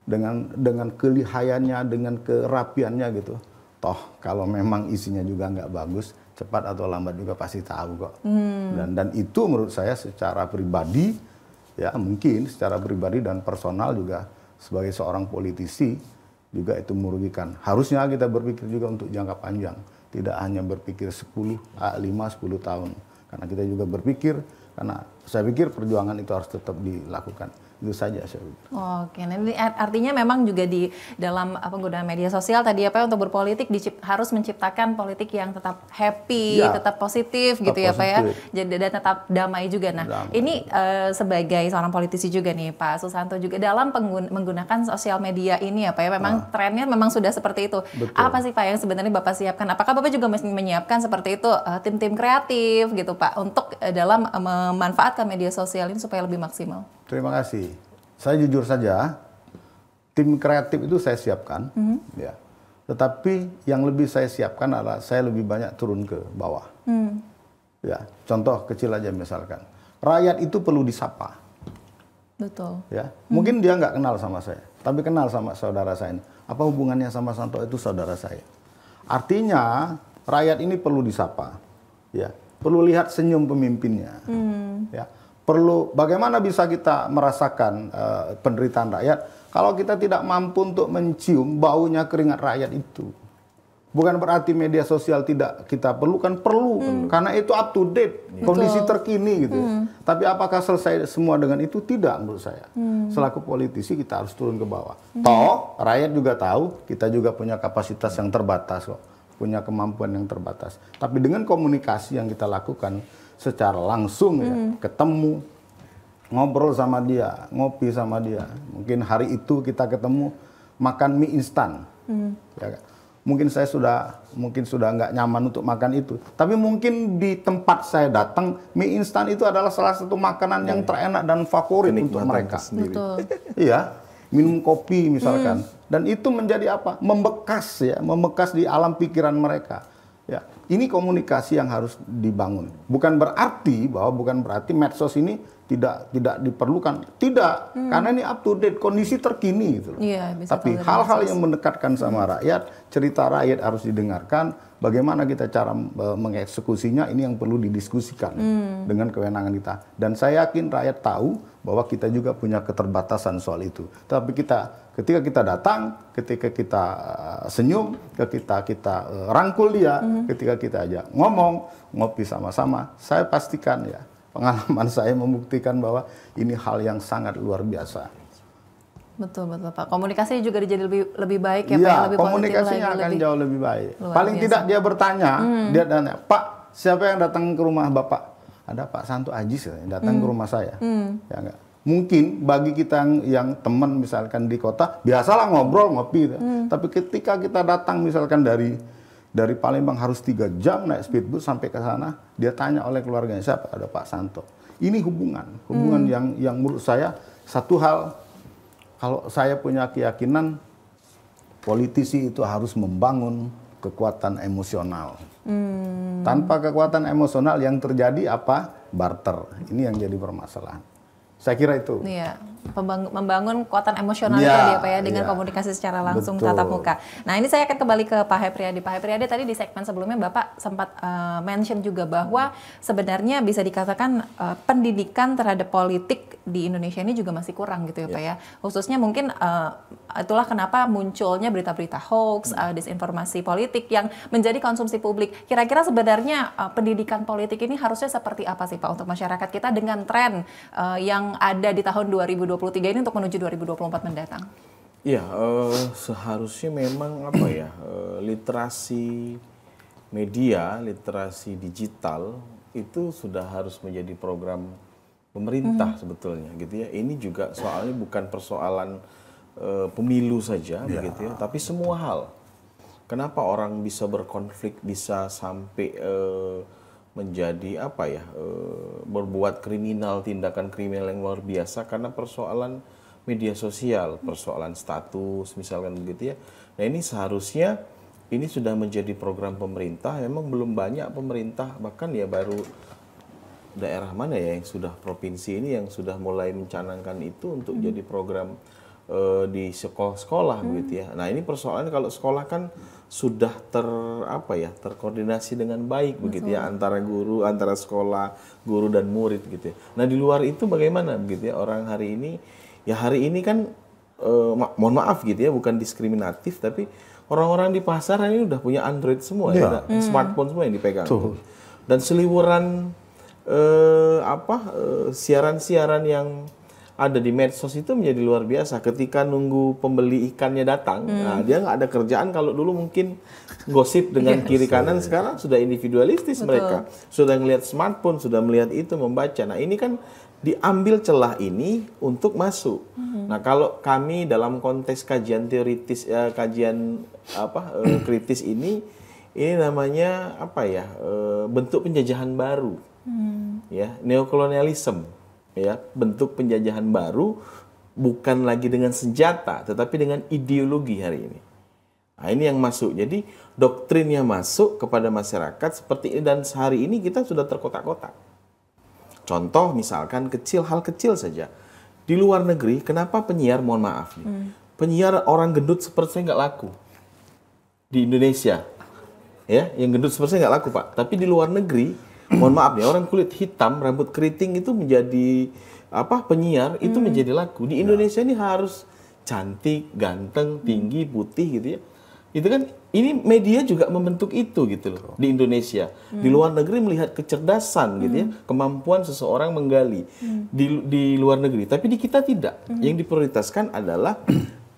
Speaker 2: dengan kelihayannya, dengan kerapiannya gitu. Toh kalau memang isinya juga nggak bagus, cepat atau lambat juga pasti tahu kok. Dan itu menurut saya secara pribadi, ya mungkin secara pribadi dan personal juga sebagai seorang politisi juga itu merugikan. Harusnya kita berpikir juga untuk jangka panjang, tidak hanya berpikir 5-10 tahun. Karena kita juga berpikir, karena saya pikir perjuangan itu harus tetap dilakukan. Itu saja saya pikir.
Speaker 1: Oke, nah ini artinya memang juga di dalam penggunaan media sosial tadi apa ya, untuk berpolitik harus menciptakan politik yang tetap happy,
Speaker 2: Ya,
Speaker 1: tetap positif
Speaker 2: tetap
Speaker 1: gitu ya Pak ya,
Speaker 2: positif.
Speaker 1: jadi dan tetap damai juga. Nah ini sebagai seorang politisi juga nih Pak Susanto juga dalam menggunakan sosial media ini ya Pak ya, memang trennya memang sudah seperti itu.
Speaker 2: Betul.
Speaker 1: Apa sih Pak yang sebenarnya Bapak siapkan? Apakah Bapak juga menyiapkan seperti itu tim-tim kreatif gitu Pak untuk dalam memanfaatkan media sosial ini supaya lebih maksimal?
Speaker 2: Terima kasih. Saya jujur saja, tim kreatif itu saya siapkan, ya. Tetapi yang lebih saya siapkan adalah saya lebih banyak turun ke bawah. Ya, contoh kecil aja misalkan, rakyat itu perlu disapa.
Speaker 1: Betul.
Speaker 2: Ya, mungkin dia nggak kenal sama saya, tapi kenal sama saudara saya ini. Apa hubungannya sama Santo? Itu saudara saya. Artinya rakyat ini perlu disapa, ya, perlu lihat senyum pemimpinnya, ya. Perlu bagaimana bisa kita merasakan penderitaan rakyat kalau kita tidak mampu untuk mencium baunya keringat rakyat itu. Bukan berarti media sosial tidak kita perlukan, perlu karena itu up to date, kondisi terkini gitu. Tapi apakah selesai semua dengan itu? Tidak menurut saya. Selaku politisi kita harus turun ke bawah. Toh rakyat juga tahu kita juga punya kapasitas yang terbatas kok, punya kemampuan yang terbatas. Tapi dengan komunikasi yang kita lakukan secara langsung ya, ketemu, ngobrol sama dia, ngopi sama dia. Mungkin hari itu kita ketemu makan mie instan. Ya, mungkin saya mungkin sudah nggak nyaman untuk makan itu. Tapi mungkin di tempat saya datang, mie instan itu adalah salah satu makanan yang terenak dan favorit untuk mereka.
Speaker 1: Betul.
Speaker 2: Iya, minum kopi misalkan. Dan itu menjadi apa? Membekas ya, membekas di alam pikiran mereka. Ya, ini komunikasi yang harus dibangun. Bukan berarti medsos ini tidak diperlukan. Tidak, karena ini up to date, kondisi terkini gitu loh.
Speaker 1: Iya, bisa
Speaker 2: Tapi
Speaker 1: tahu dari
Speaker 2: hal-hal
Speaker 1: medsos.
Speaker 2: yang mendekatkan sama rakyat, cerita rakyat harus didengarkan. Bagaimana kita cara mengeksekusinya ini yang perlu didiskusikan dengan kewenangan kita. Dan saya yakin rakyat tahu bahwa kita juga punya keterbatasan soal itu. Tapi ketika kita datang, ketika kita senyum, ketika kita rangkul dia, ketika kita ajak ngomong, ngopi sama-sama, saya pastikan ya, pengalaman saya membuktikan bahwa ini hal yang sangat luar biasa.
Speaker 1: Betul Pak. Komunikasi juga jadi lebih baik ya Pak,
Speaker 2: Iya,
Speaker 1: ya, lebih positif
Speaker 2: komunikasinya
Speaker 1: lagi,
Speaker 2: akan jauh lebih baik.
Speaker 1: luar
Speaker 2: Paling
Speaker 1: biasa.
Speaker 2: tidak dia bertanya, dia tanya, Pak, siapa yang datang ke rumah Bapak? Ada Pak Santo Ajis yang datang ke rumah saya. Ya enggak? Mungkin bagi kita yang teman misalkan di kota, biasalah ngobrol, ngopi. Tapi ketika kita datang misalkan dari Palembang harus 3 jam naik speedboat sampai ke sana, dia tanya oleh keluarganya, siapa? Ada Pak Santo. Ini hubungan yang menurut saya satu hal. Kalau saya punya keyakinan politisi itu harus membangun kekuatan emosional. Tanpa kekuatan emosional yang terjadi apa? Barter. Ini yang jadi permasalahan. Saya kira itu.
Speaker 1: Iya, membangun kekuatan emosional
Speaker 2: Ya,
Speaker 1: itu ya Pak ya, dengan
Speaker 2: ya.
Speaker 1: komunikasi secara langsung
Speaker 2: Betul.
Speaker 1: tatap muka. Nah ini saya akan kembali ke Pak Hepriyadi. Pak Hepriyadi tadi di segmen sebelumnya Bapak sempat mention juga bahwa sebenarnya bisa dikatakan pendidikan terhadap politik di Indonesia ini juga masih kurang gitu ya Pak ya. Khususnya mungkin itulah kenapa munculnya berita-berita hoax, disinformasi politik yang menjadi konsumsi publik. Kira-kira sebenarnya pendidikan politik ini harusnya seperti apa sih Pak untuk masyarakat kita dengan tren yang ada di tahun 2023 ini untuk menuju 2024 mendatang?
Speaker 3: Iya, seharusnya memang apa ya, literasi media, literasi digital itu sudah harus menjadi program pemerintah sebetulnya gitu ya. Ini juga soalnya bukan persoalan pemilu saja begitu ya, tapi semua hal. Kenapa orang bisa berkonflik, bisa sampai menjadi apa ya, berbuat kriminal, tindakan kriminal yang luar biasa karena persoalan media sosial, persoalan status misalkan begitu ya. Nah ini seharusnya ini sudah menjadi program pemerintah. Memang belum banyak pemerintah, bahkan ya baru daerah mana ya yang sudah provinsi ini yang sudah mulai mencanangkan itu untuk jadi program di sekolah-sekolah begitu ya. Nah ini persoalan kalau sekolah kan sudah terkoordinasi dengan baik begitu ya, antara guru, antara sekolah, guru dan murid gitu ya. Nah di luar itu bagaimana begitu ya, orang hari ini kan mohon maaf gitu ya, bukan diskriminatif, tapi orang-orang di pasar ini udah punya Android semua ya, smartphone semua yang dipegang. Dan seliwuran siaran-siaran yang ada di medsos itu menjadi luar biasa. Ketika nunggu pembeli ikannya datang, nah, dia nggak ada kerjaan. Kalau dulu mungkin gosip dengan kiri kanan, sekarang sudah individualistis mereka. Sudah ngelihat smartphone, sudah melihat itu, membaca. Nah ini kan diambil celah ini untuk masuk. Nah kalau kami dalam konteks kajian teoritis, kritis ini namanya apa ya? Bentuk penjajahan baru, ya, neokolonialisme. Ya, bentuk penjajahan baru bukan lagi dengan senjata, tetapi dengan ideologi hari ini. Nah, ini yang masuk. Jadi doktrinnya masuk kepada masyarakat seperti ini, dan sehari ini kita sudah terkotak-kotak. Contoh misalkan hal kecil saja. Di luar negeri, kenapa penyiar, mohon maaf nih, penyiar orang gendut seperti saya nggak laku di Indonesia, ya, yang gendut seperti saya nggak laku Pak. Tapi di luar negeri, mohon maaf ya, orang kulit hitam, rambut keriting itu menjadi penyiar itu menjadi laku. Di Indonesia ini harus cantik, ganteng, tinggi, putih gitu ya. Itu kan ini media juga membentuk itu gitu loh di Indonesia. Di luar negeri melihat kecerdasan gitu ya, kemampuan seseorang menggali di luar negeri. Tapi di kita tidak. Yang diprioritaskan adalah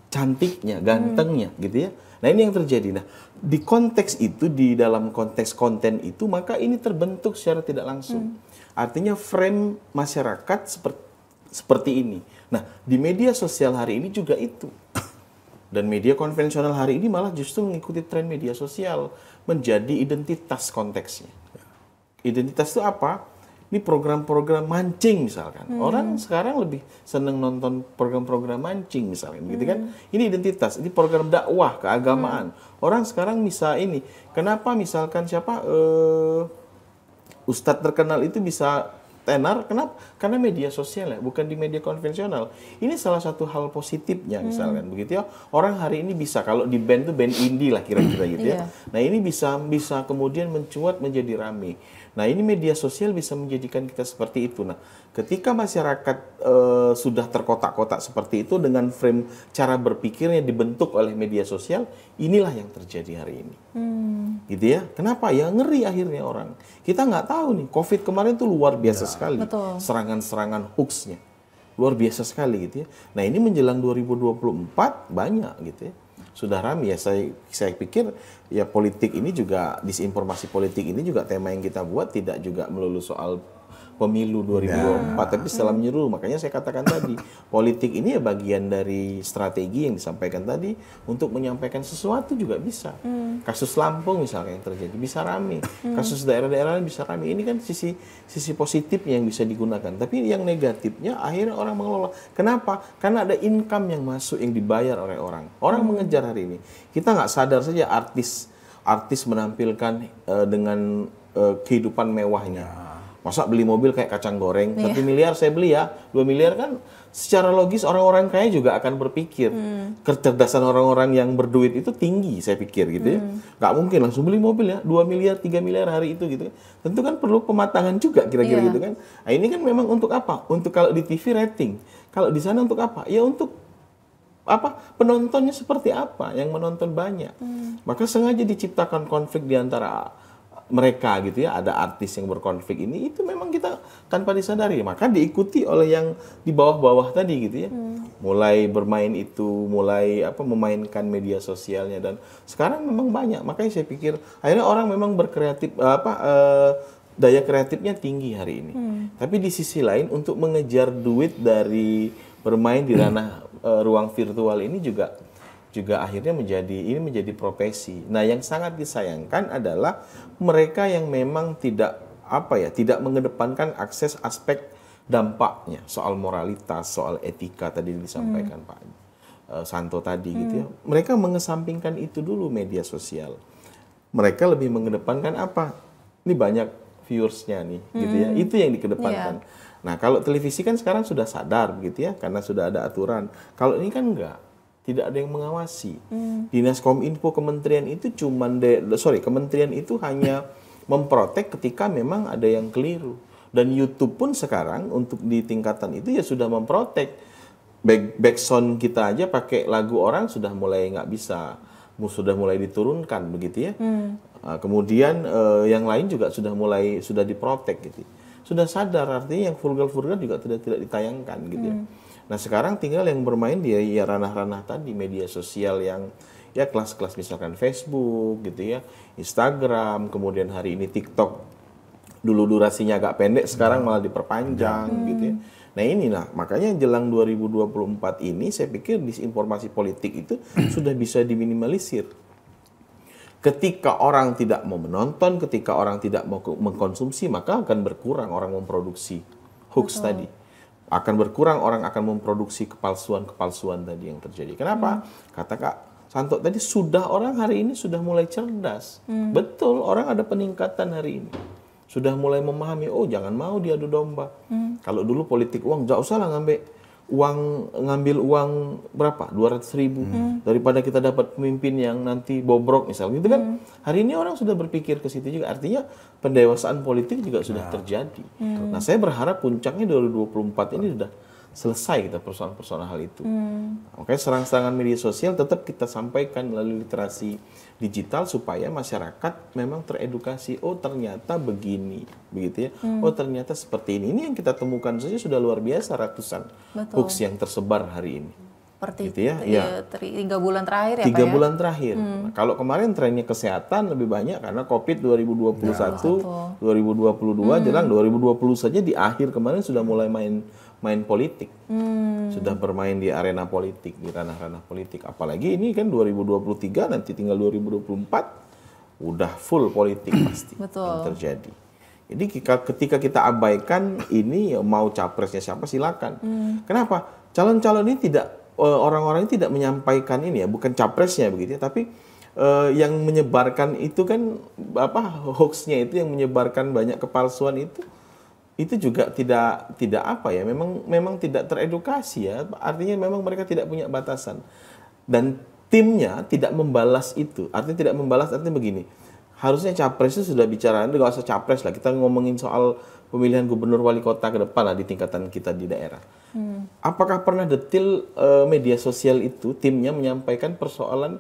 Speaker 3: cantiknya, gantengnya gitu ya. Nah ini yang terjadi. Nah di konteks itu, di dalam konteks konten itu, maka ini terbentuk secara tidak langsung. Artinya frame masyarakat seperti ini. Nah di media sosial hari ini juga itu. Dan media konvensional hari ini malah justru mengikuti tren media sosial, menjadi identitas konteksnya. Identitas itu apa? Ini program-program mancing misalkan. Orang sekarang lebih seneng nonton program-program mancing misalkan, gitu kan? Ini identitas, ini program dakwah, keagamaan. Orang sekarang bisa ini. Kenapa misalkan ustadz terkenal itu bisa tenar? Kenapa? Karena media sosial ya, bukan di media konvensional. Ini salah satu hal positifnya misalkan, begitu ya. Orang hari ini bisa, kalau di band itu band indie lah kira-kira gitu ya. Nah ini bisa kemudian mencuat menjadi rame. Nah ini media sosial bisa menjadikan kita seperti itu. Nah ketika masyarakat sudah terkotak-kotak seperti itu dengan frame cara berpikirnya dibentuk oleh media sosial, inilah yang terjadi hari ini. Gitu ya. Kenapa? Ya ngeri akhirnya orang. Kita nggak tahu nih, COVID kemarin tuh luar biasa sekali. Serangan-serangan hoax-nya. Luar biasa sekali gitu ya. Nah ini menjelang 2024 banyak gitu ya. Sudah ramai ya, saya pikir ya politik ini juga, disinformasi politik ini juga tema yang kita buat tidak juga melulu soal pemilu 2024, tapi secara menyeluruh. Makanya saya katakan tadi, politik ini ya bagian dari strategi yang disampaikan tadi untuk menyampaikan sesuatu juga bisa. Kasus Lampung misalnya yang terjadi bisa rame, kasus daerah-daerah bisa rame. Ini kan sisi positifnya yang bisa digunakan. Tapi yang negatifnya akhirnya orang mengelola. Kenapa? Karena ada income yang masuk yang dibayar oleh orang. Orang mengejar hari ini. Kita nggak sadar saja artis menampilkan dengan kehidupan mewahnya. Masa beli mobil kayak kacang goreng, 1 miliar saya beli ya, 2 miliar kan secara logis orang-orang kaya juga akan berpikir. Kecerdasan orang-orang yang berduit itu tinggi saya pikir gitu ya. Nggak mungkin langsung beli mobil ya, 2 miliar, 3 miliar hari itu gitu. Tentu kan perlu pematangan juga kira-kira gitu kan. Nah ini kan memang untuk apa? Untuk kalau di TV rating, kalau di sana untuk apa? Ya untuk penontonnya seperti apa, yang menonton banyak. Maka sengaja diciptakan konflik di antara mereka gitu ya, ada artis yang berkonflik ini, itu memang kita tanpa disadari, maka diikuti oleh yang di bawah-bawah tadi gitu ya. Mulai bermain itu, mulai memainkan media sosialnya, dan sekarang memang banyak. Makanya saya pikir akhirnya orang memang berkreatif, daya kreatifnya tinggi hari ini. Tapi di sisi lain untuk mengejar duit dari bermain di ranah ruang virtual ini juga akhirnya menjadi profesi. Nah, yang sangat disayangkan adalah mereka yang memang tidak mengedepankan akses aspek dampaknya, soal moralitas, soal etika tadi disampaikan Pak Santo tadi gitu ya. Mereka mengesampingkan itu dulu media sosial. Mereka lebih mengedepankan apa? Ini banyak viewersnya nih gitu ya. Itu yang dikedepankan. Nah, kalau televisi kan sekarang sudah sadar gitu ya, karena sudah ada aturan. Kalau ini kan enggak. Tidak ada yang mengawasi. Dinas Kominfo, kementerian itu kementerian itu hanya memprotek ketika memang ada yang keliru. Dan YouTube pun sekarang untuk di tingkatan itu ya sudah memprotek. Backsound kita aja pakai lagu orang sudah mulai nggak bisa, sudah mulai diturunkan begitu ya. Kemudian yang lain juga sudah diprotek gitu. Sudah sadar, artinya yang vulgar juga tidak ditayangkan gitu ya. Nah sekarang tinggal yang bermain di ya ranah-ranah tadi, media sosial yang ya kelas-kelas misalkan Facebook gitu ya, Instagram, kemudian hari ini TikTok, dulu durasinya agak pendek, sekarang malah diperpanjang gitu ya. Nah inilah makanya jelang 2024 ini saya pikir disinformasi politik itu sudah bisa diminimalisir. Ketika orang tidak mau menonton, ketika orang tidak mau mengkonsumsi, maka akan berkurang orang memproduksi hoax tadi. Akan berkurang orang akan memproduksi kepalsuan-kepalsuan tadi yang terjadi. Kenapa? Kata Kak Santo tadi, sudah orang hari ini sudah mulai cerdas. Betul, orang ada peningkatan hari ini. Sudah mulai memahami, oh jangan mau diadu domba. Kalau dulu politik uang, nggak usah lah ngambil uang berapa? 200.000 daripada kita dapat pemimpin yang nanti bobrok misalnya gitu kan. Hari ini orang sudah berpikir ke situ juga. Artinya pendewasaan politik juga sudah terjadi. Nah, saya berharap puncaknya 2024 ini sudah selesai kita persoalan-persoalan hal itu. Makanya serang-serangan media sosial tetap kita sampaikan melalui literasi digital supaya masyarakat memang teredukasi. Oh ternyata begini, begitu ya. Oh ternyata seperti ini. Ini yang kita temukan saja sudah luar biasa, ratusan hoax yang tersebar hari ini.
Speaker 1: Seperti
Speaker 3: gitu ya.
Speaker 1: 3 bulan terakhir ya
Speaker 3: 3
Speaker 1: Pak ya?
Speaker 3: bulan terakhir. Nah, kalau kemarin trennya kesehatan lebih banyak karena COVID 2021, 2022 jelang 2020 saja di akhir kemarin sudah mulai main politik, sudah bermain di arena politik, di ranah-ranah politik. Apalagi ini kan 2023, nanti tinggal 2024, udah full politik pasti yang terjadi. Jadi ketika kita abaikan ini, mau capresnya siapa silakan. Kenapa? Calon-calon ini tidak, orang-orang ini tidak menyampaikan ini ya, bukan capresnya begitu ya, tapi yang menyebarkan itu kan hoaxnya itu yang menyebarkan banyak kepalsuan itu juga tidak apa ya, memang tidak teredukasi ya, artinya memang mereka tidak punya batasan dan timnya tidak membalas itu. Artinya tidak membalas artinya begini, harusnya capres itu sudah bicara, nggak usah capres lah, kita ngomongin soal pemilihan gubernur wali kota ke depan lah di tingkatan kita di daerah. Apakah pernah detil media sosial itu timnya menyampaikan persoalan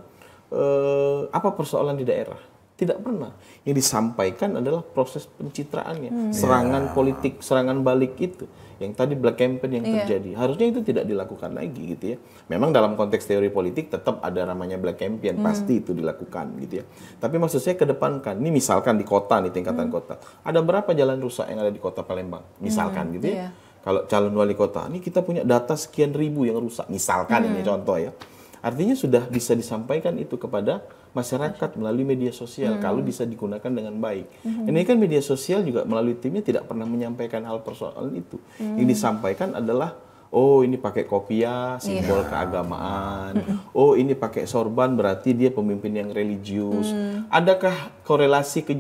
Speaker 3: persoalan di daerah? Tidak pernah. Yang disampaikan adalah proses pencitraannya, serangan politik, serangan balik itu. Yang tadi black campaign yang terjadi. Harusnya itu tidak dilakukan lagi gitu ya. Memang dalam konteks teori politik tetap ada namanya black campaign, pasti itu dilakukan gitu ya. Tapi maksud saya kedepankan, ini misalkan di kota nih, tingkatan kota. Ada berapa jalan rusak yang ada di kota Palembang? Misalkan gitu ya. Kalau calon wali kota, ini kita punya data sekian ribu yang rusak. Misalkan ini contoh ya. Artinya sudah bisa disampaikan itu kepada masyarakat melalui media sosial kalau bisa digunakan dengan baik. Ini kan media sosial juga melalui timnya tidak pernah menyampaikan hal persoalan itu. Yang disampaikan adalah, oh ini pakai kopiah, simbol keagamaan. Oh ini pakai sorban berarti dia pemimpin yang religius. Adakah korelasi ke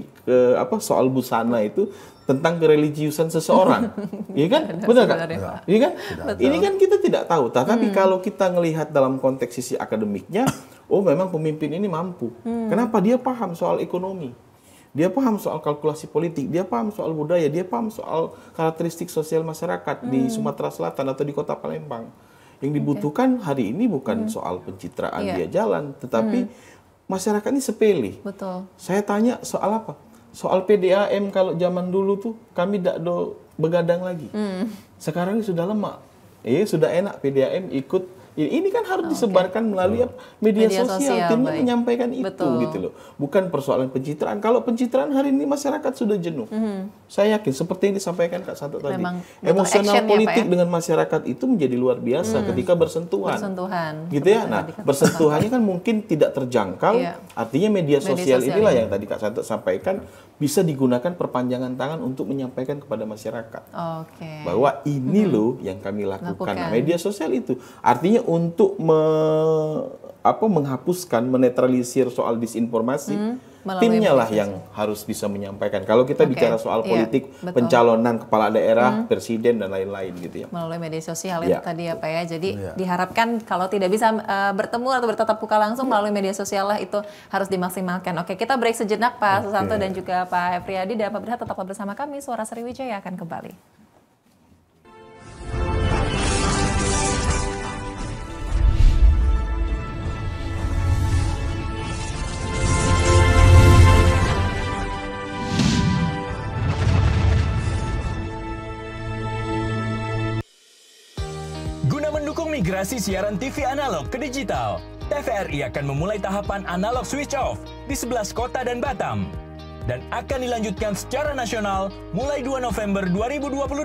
Speaker 3: soal busana itu tentang kereligiusan seseorang? Iya kan? Benar kan? Iya kan? Ini kan kita tidak tahu. Tapi kalau kita melihat dalam konteks sisi akademiknya, oh memang pemimpin ini mampu. Kenapa? Dia paham soal ekonomi. Dia paham soal kalkulasi politik, dia paham soal budaya, dia paham soal karakteristik sosial masyarakat di Sumatera Selatan atau di kota Palembang. Yang dibutuhkan hari ini bukan soal pencitraan dia jalan, tetapi masyarakat ini sepele.
Speaker 1: Betul.
Speaker 3: Saya tanya soal apa? Soal PDAM kalau zaman dulu tuh kami tidak begadang lagi. Sekarang ini sudah lemak. Sudah enak PDAM ikut. Ini kan harus disebarkan melalui media sosial. Timnya menyampaikan itu gitu loh. Bukan persoalan pencitraan. Kalau pencitraan hari ini masyarakat sudah jenuh. Saya yakin seperti yang disampaikan Kak Santo tadi. Emosional politik dengan masyarakat itu menjadi luar biasa ketika bersentuhan. Gitu ya. Nah, bersentuhannya kan mungkin tidak terjangkau. Artinya media sosial inilah yang tadi Kak Santo sampaikan bisa digunakan perpanjangan tangan untuk menyampaikan kepada masyarakat. Bahwa ini loh yang kami lakukan. Nah, media sosial itu artinya untuk menghapuskan, menetralisir soal disinformasi, timnya lah yang harus bisa menyampaikan. Kalau kita bicara soal politik, pencalonan kepala daerah, presiden dan lain-lain gitu ya.
Speaker 1: Melalui media sosial itu tadi ya Pak ya. Jadi diharapkan kalau tidak bisa bertemu atau bertatap muka langsung melalui media sosial lah itu harus dimaksimalkan. Oke, kita break sejenak Pak Susanto dan juga Pak Efriadi, dan Pak Berhat tetaplah bersama kami. Suara Sriwijaya akan kembali.
Speaker 9: migrasi siaran TV analog ke digital, TVRI akan memulai tahapan analog switch off di 11 kota dan Batam dan akan dilanjutkan secara nasional mulai 2 November 2022.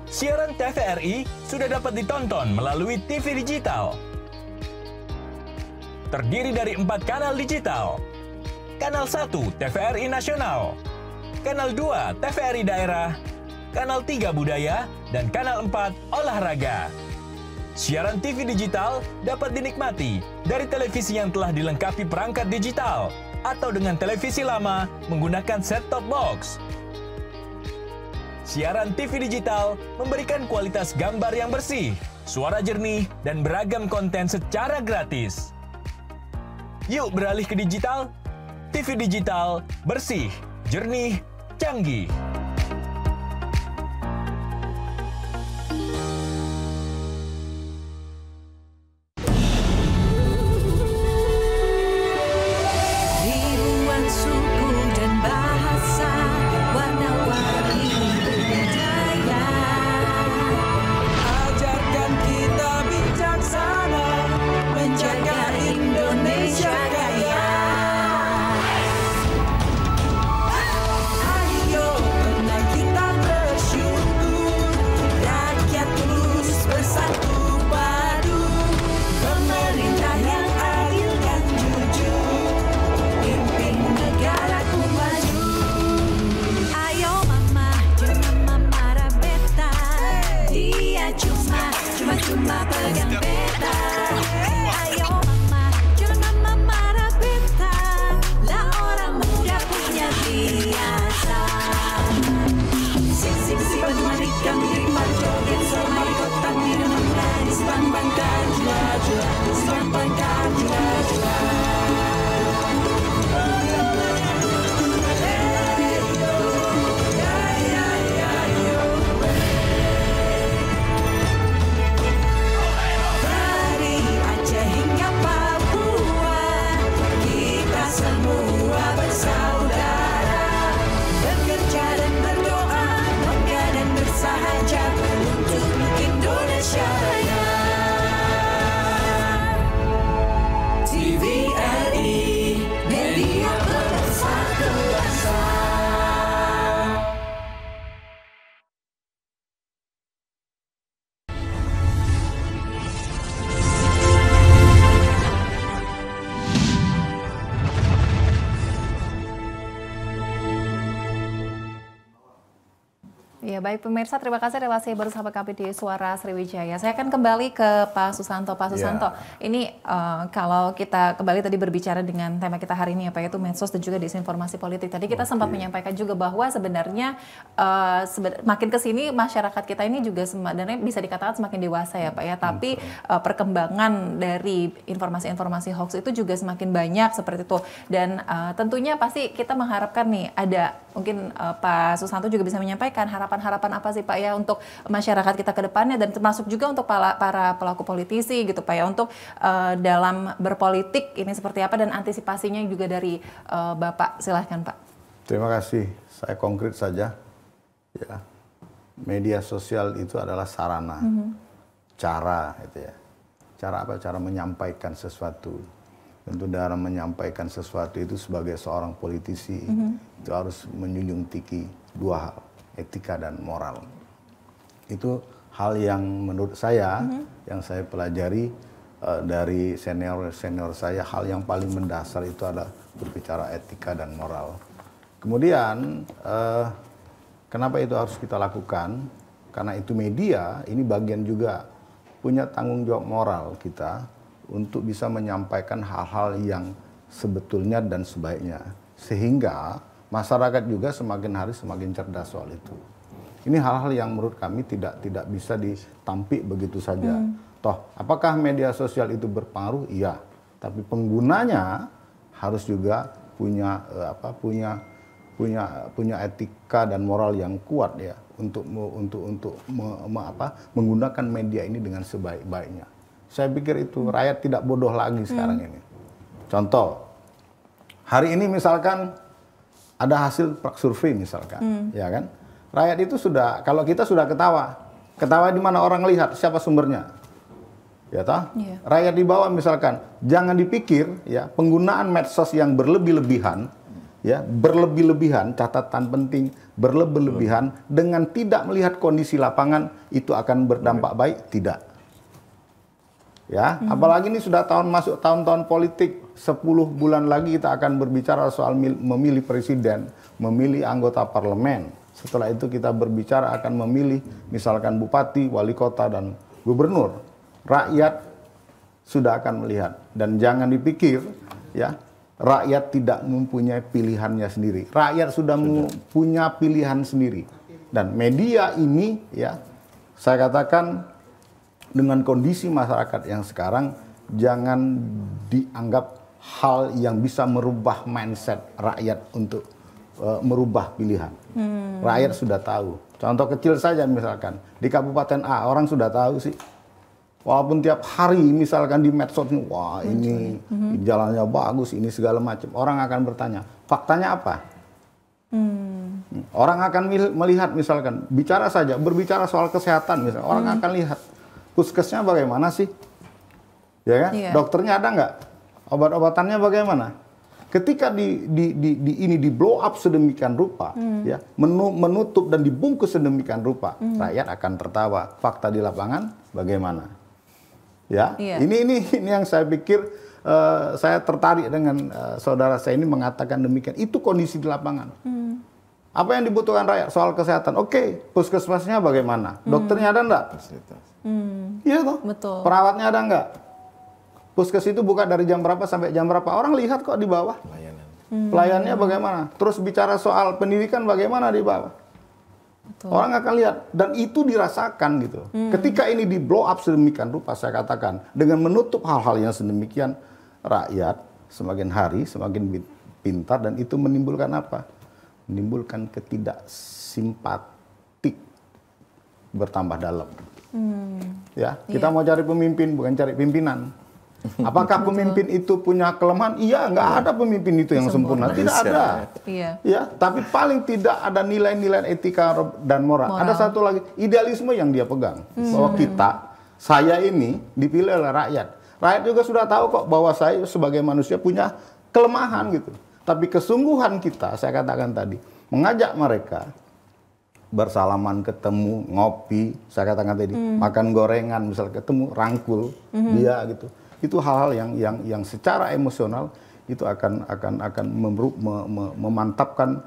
Speaker 9: Siaran TVRI sudah dapat ditonton melalui TV digital. Terdiri dari 4 kanal digital. Kanal 1 TVRI Nasional, Kanal 2 TVRI Daerah, Kanal 3 Budaya, dan Kanal 4 Olahraga. Siaran TV digital dapat dinikmati dari televisi yang telah dilengkapi perangkat digital atau dengan televisi lama menggunakan set-top box. Siaran TV digital memberikan kualitas gambar yang bersih, suara jernih, dan beragam konten secara gratis. Yuk beralih ke digital. TV digital bersih, jernih, canggih.
Speaker 7: Ribuan suku dan bahasa, warna-warni budaya.
Speaker 10: Ajarkan kita bijaksana, menjaga Indonesia kaya. Ayo benar kita bersyukur, rakyat terus bersatu padu. Pemerintah yang adil dan jujur, pimpin negaraku maju.
Speaker 7: Ayo mama, jangan marah beta. Dia cuma pegang beta. Ayo mama, jangan marah beta. Lah orang muda punya biasa. Sing mari kami joget semari kota minum manis bang kajula, bang kajula. Dari Aceh hingga Papua, kita semua bersaudara, bekerja dan berdoa, bangga dan bersahaja untuk Indonesia Raya. TVRI, media pemersatu bangsa.
Speaker 1: Ya baik pemirsa, terima kasih relasi bersama kami di Suara Sriwijaya. Saya akan kembali ke Pak Susanto. Pak Susanto, ini kalau kita kembali tadi berbicara dengan tema kita hari ini ya Pak, yaitu medsos dan juga disinformasi politik. Tadi kita sempat menyampaikan juga bahwa sebenarnya makin ke sini masyarakat kita ini juga sebenarnya bisa dikatakan semakin dewasa ya Pak ya. Tapi perkembangan dari informasi-informasi hoax itu juga semakin banyak seperti itu. Dan tentunya pasti kita mengharapkan nih ada mungkin Pak Susanto juga bisa menyampaikan harapan apa sih Pak ya untuk masyarakat kita ke depannya, dan termasuk juga untuk para pelaku politisi gitu Pak ya, untuk dalam berpolitik ini seperti apa dan antisipasinya juga dari Bapak. Silahkan Pak.
Speaker 2: Terima kasih. Saya konkret saja. Ya, media sosial itu adalah sarana, cara itu ya. Cara apa? Cara menyampaikan sesuatu. Tentu dalam menyampaikan sesuatu itu sebagai seorang politisi itu harus menjunjung tinggi dua hal, etika dan moral. Itu hal yang menurut saya, yang saya pelajari dari senior saya, hal yang paling mendasar itu adalah berbicara etika dan moral. Kemudian, kenapa itu harus kita lakukan? Karena itu media, ini bagian juga punya tanggung jawab moral kita untuk bisa menyampaikan hal-hal yang sebetulnya dan sebaiknya. Sehingga masyarakat juga semakin hari semakin cerdas soal itu. Ini hal-hal yang menurut kami tidak bisa ditampik begitu saja. Toh, apakah media sosial itu berpengaruh? Iya. Tapi penggunanya harus juga punya etika dan moral yang kuat ya untuk menggunakan media ini dengan sebaik-baiknya. Saya pikir itu rakyat tidak bodoh lagi sekarang ini. Contoh, hari ini misalkan ada hasil survei misalkan, ya kan? Rakyat itu sudah, kalau kita sudah ketawa di mana orang lihat siapa sumbernya, Ya toh? Rakyat di bawah misalkan jangan dipikir ya penggunaan medsos yang berlebih-lebihan ya, berlebih-lebihan, catatan penting, berlebih-lebihan dengan tidak melihat kondisi lapangan itu akan berdampak baik, tidak. Ya, apalagi ini sudah masuk tahun-tahun politik, 10 bulan lagi kita akan berbicara soal memilih presiden, memilih anggota parlemen. Setelah itu kita berbicara akan memilih misalkan bupati, wali kota dan gubernur. Rakyat sudah akan melihat dan jangan dipikir ya rakyat tidak mempunyai pilihannya sendiri. Rakyat sudah punya pilihan sendiri dan media ini ya saya katakan dengan kondisi masyarakat yang sekarang jangan dianggap hal yang bisa merubah mindset rakyat untuk merubah pilihan. Rakyat sudah tahu. Contoh kecil saja misalkan di Kabupaten A orang sudah tahu sih. Walaupun tiap hari misalkan di medsos, wah ini jalannya bagus, ini segala macam. Orang akan bertanya, faktanya apa? Orang akan melihat misalkan, berbicara soal kesehatan misalkan. Orang akan lihat, puskesnya bagaimana sih? Ya kan? Dokternya ada nggak? Obat-obatannya bagaimana? Ketika ini di blow up sedemikian rupa, ya menutup dan dibungkus sedemikian rupa, rakyat akan tertawa. Fakta di lapangan bagaimana? Ya, ini yang saya pikir saya tertarik dengan saudara saya ini mengatakan demikian. Itu kondisi di lapangan. Apa yang dibutuhkan rakyat soal kesehatan? Oke, puskesmasnya bagaimana? Dokternya ada enggak? Iya toh.
Speaker 1: Betul.
Speaker 2: Perawatnya ada enggak? Puskes itu buka dari jam berapa sampai jam berapa? Orang lihat kok di bawah. Pelayanannya bagaimana? Terus bicara soal pendidikan bagaimana di bawah? Betul. Orang akan lihat dan itu dirasakan gitu. Ketika ini di blow up sedemikian rupa saya katakan dengan menutup hal-hal yang sedemikian rakyat semakin hari semakin pintar dan itu menimbulkan apa? Menimbulkan ketidaksimpatik bertambah dalam. Ya, kita mau cari pemimpin bukan cari pimpinan. Apakah pemimpin itu punya kelemahan? Iya, nggak ada pemimpin itu yang sempurna. Tidak ada. Ya, tapi paling tidak ada nilai-nilai etika dan moral. Ada satu lagi, idealisme yang dia pegang. Bahwa saya ini dipilih oleh rakyat. Rakyat juga sudah tahu kok bahwa saya sebagai manusia punya kelemahan gitu. Tapi kesungguhan kita, saya katakan tadi, mengajak mereka bersalaman, ketemu, ngopi, saya katakan tadi, makan gorengan, misal ketemu, rangkul dia gitu. Itu hal-hal yang secara emosional itu akan memantapkan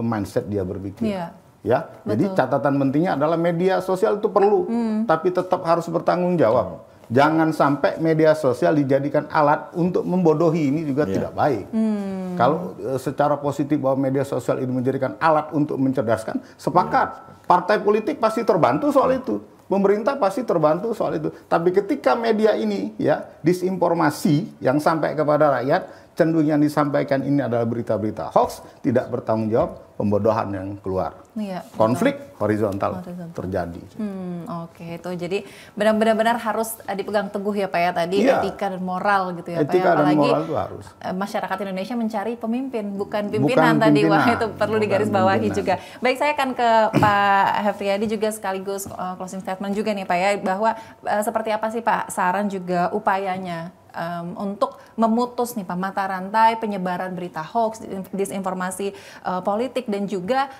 Speaker 2: mindset dia berpikir. Ya, jadi catatan pentingnya adalah media sosial itu perlu, tapi tetap harus bertanggung jawab. Jangan sampai media sosial dijadikan alat untuk membodohi, ini juga tidak baik. Kalau secara positif bahwa media sosial ini menjadikan alat untuk mencerdaskan, sepakat. Partai politik pasti terbantu soal itu. Pemerintah pasti terbantu soal itu. Tapi ketika media ini ya disinformasi yang sampai kepada rakyat, cenderung yang disampaikan ini adalah berita-berita hoax, tidak bertanggung jawab, pembodohan yang keluar. Konflik horizontal terjadi.
Speaker 1: Oke, itu jadi benar-benar harus dipegang teguh ya Pak ya tadi etika dan moral gitu ya Pak.
Speaker 2: Etika
Speaker 1: Apalagi
Speaker 2: dan moral itu harus.
Speaker 1: Masyarakat Indonesia mencari pemimpin bukan pimpinan tadi. Wah, itu perlu digarisbawahi juga. Baik, saya akan ke Pak Hefriyadi juga sekaligus closing statement juga nih Pak ya, bahwa seperti apa sih Pak saran juga upayanya untuk memutus nih Pak mata rantai penyebaran berita hoax, disinformasi politik dan juga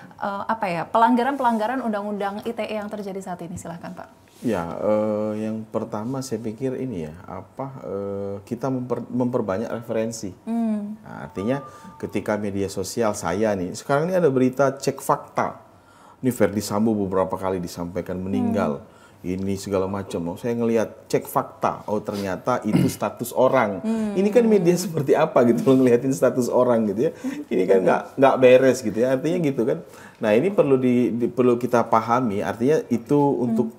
Speaker 1: pelanggaran-pelanggaran undang-undang ITE yang terjadi saat ini. Silahkan Pak.
Speaker 3: Ya, yang pertama saya pikir ini ya, kita memperbanyak referensi. Nah, artinya ketika media sosial saya nih, sekarang ini ada berita cek fakta. Ini Verdi Sambo beberapa kali disampaikan meninggal. Ini segala macam. Saya ngelihat cek fakta, oh ternyata itu status orang. Ini kan media seperti apa gitu loh, ngeliatin status orang gitu ya. Ini kan nggak beres gitu ya. Artinya gitu kan. Nah ini perlu kita pahami. Artinya itu untuk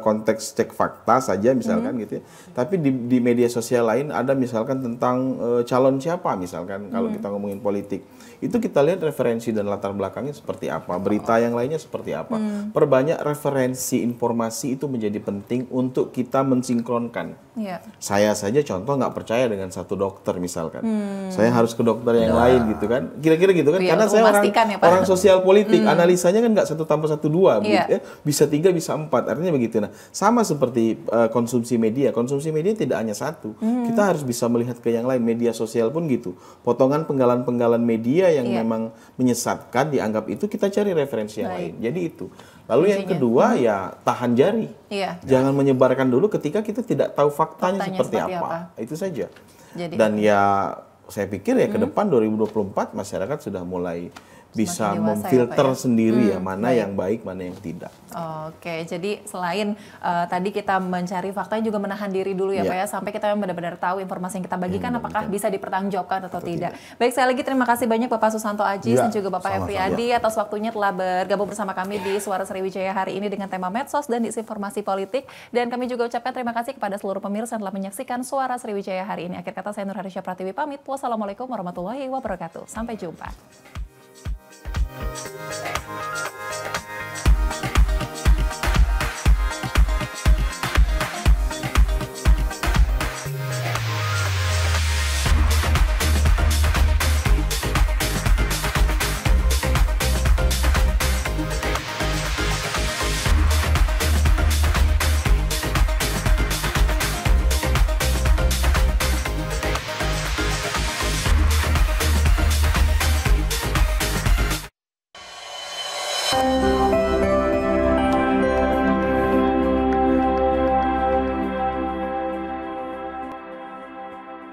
Speaker 3: konteks cek fakta saja misalkan gitu ya. Tapi di media sosial lain ada misalkan tentang calon siapa misalkan kalau kita ngomongin politik. Itu kita lihat referensi dan latar belakangnya seperti apa, berita yang lainnya seperti apa. Perbanyak referensi informasi informasi itu menjadi penting untuk kita mensinkronkan.
Speaker 1: Iya.
Speaker 3: Saya saja contoh nggak percaya dengan satu dokter misalkan, saya harus ke dokter yang lain gitu kan, kira-kira gitu kan,
Speaker 1: Iya,
Speaker 3: karena
Speaker 1: untuk
Speaker 3: saya
Speaker 1: memastikan ya, Pak.
Speaker 3: orang sosial politik, analisanya kan nggak 1+1=2,
Speaker 1: Iya.
Speaker 3: ya. Bisa 3, bisa 4, artinya begitu. Nah, sama seperti konsumsi media tidak hanya satu, kita harus bisa melihat ke yang lain. Media sosial pun gitu, potongan penggalan-penggalan media yang memang menyesatkan dianggap itu, kita cari referensi yang lain. Jadi itu. Lalu yang kedua ya tahan jari.
Speaker 1: Iya.
Speaker 3: Jangan menyebarkan dulu ketika kita tidak tahu faktanya seperti apa. Itu saja. Dan ya saya pikir ya ke depan 2024 masyarakat sudah mulai bisa
Speaker 1: dewasa
Speaker 3: memfilter
Speaker 1: ya, Pak, ya?
Speaker 3: sendiri ya mana yang baik, mana yang tidak.
Speaker 1: Oke, jadi selain tadi kita mencari faktanya juga menahan diri dulu ya Pak ya, sampai kita benar-benar tahu informasi yang kita bagikan apakah bisa dipertanggungjawabkan atau tidak. Baik, sekali lagi terima kasih banyak Bapak Susanto Ajis dan juga Bapak Efriadi atas waktunya telah bergabung bersama kami di Suara Sriwijaya hari ini dengan tema medsos dan disinformasi politik. Dan kami juga ucapkan terima kasih kepada seluruh pemirsa yang telah menyaksikan Suara Sriwijaya hari ini. Akhir kata saya Nur Harisya Pratiwi pamit. Wassalamualaikum warahmatullahi wabarakatuh. Sampai jumpa.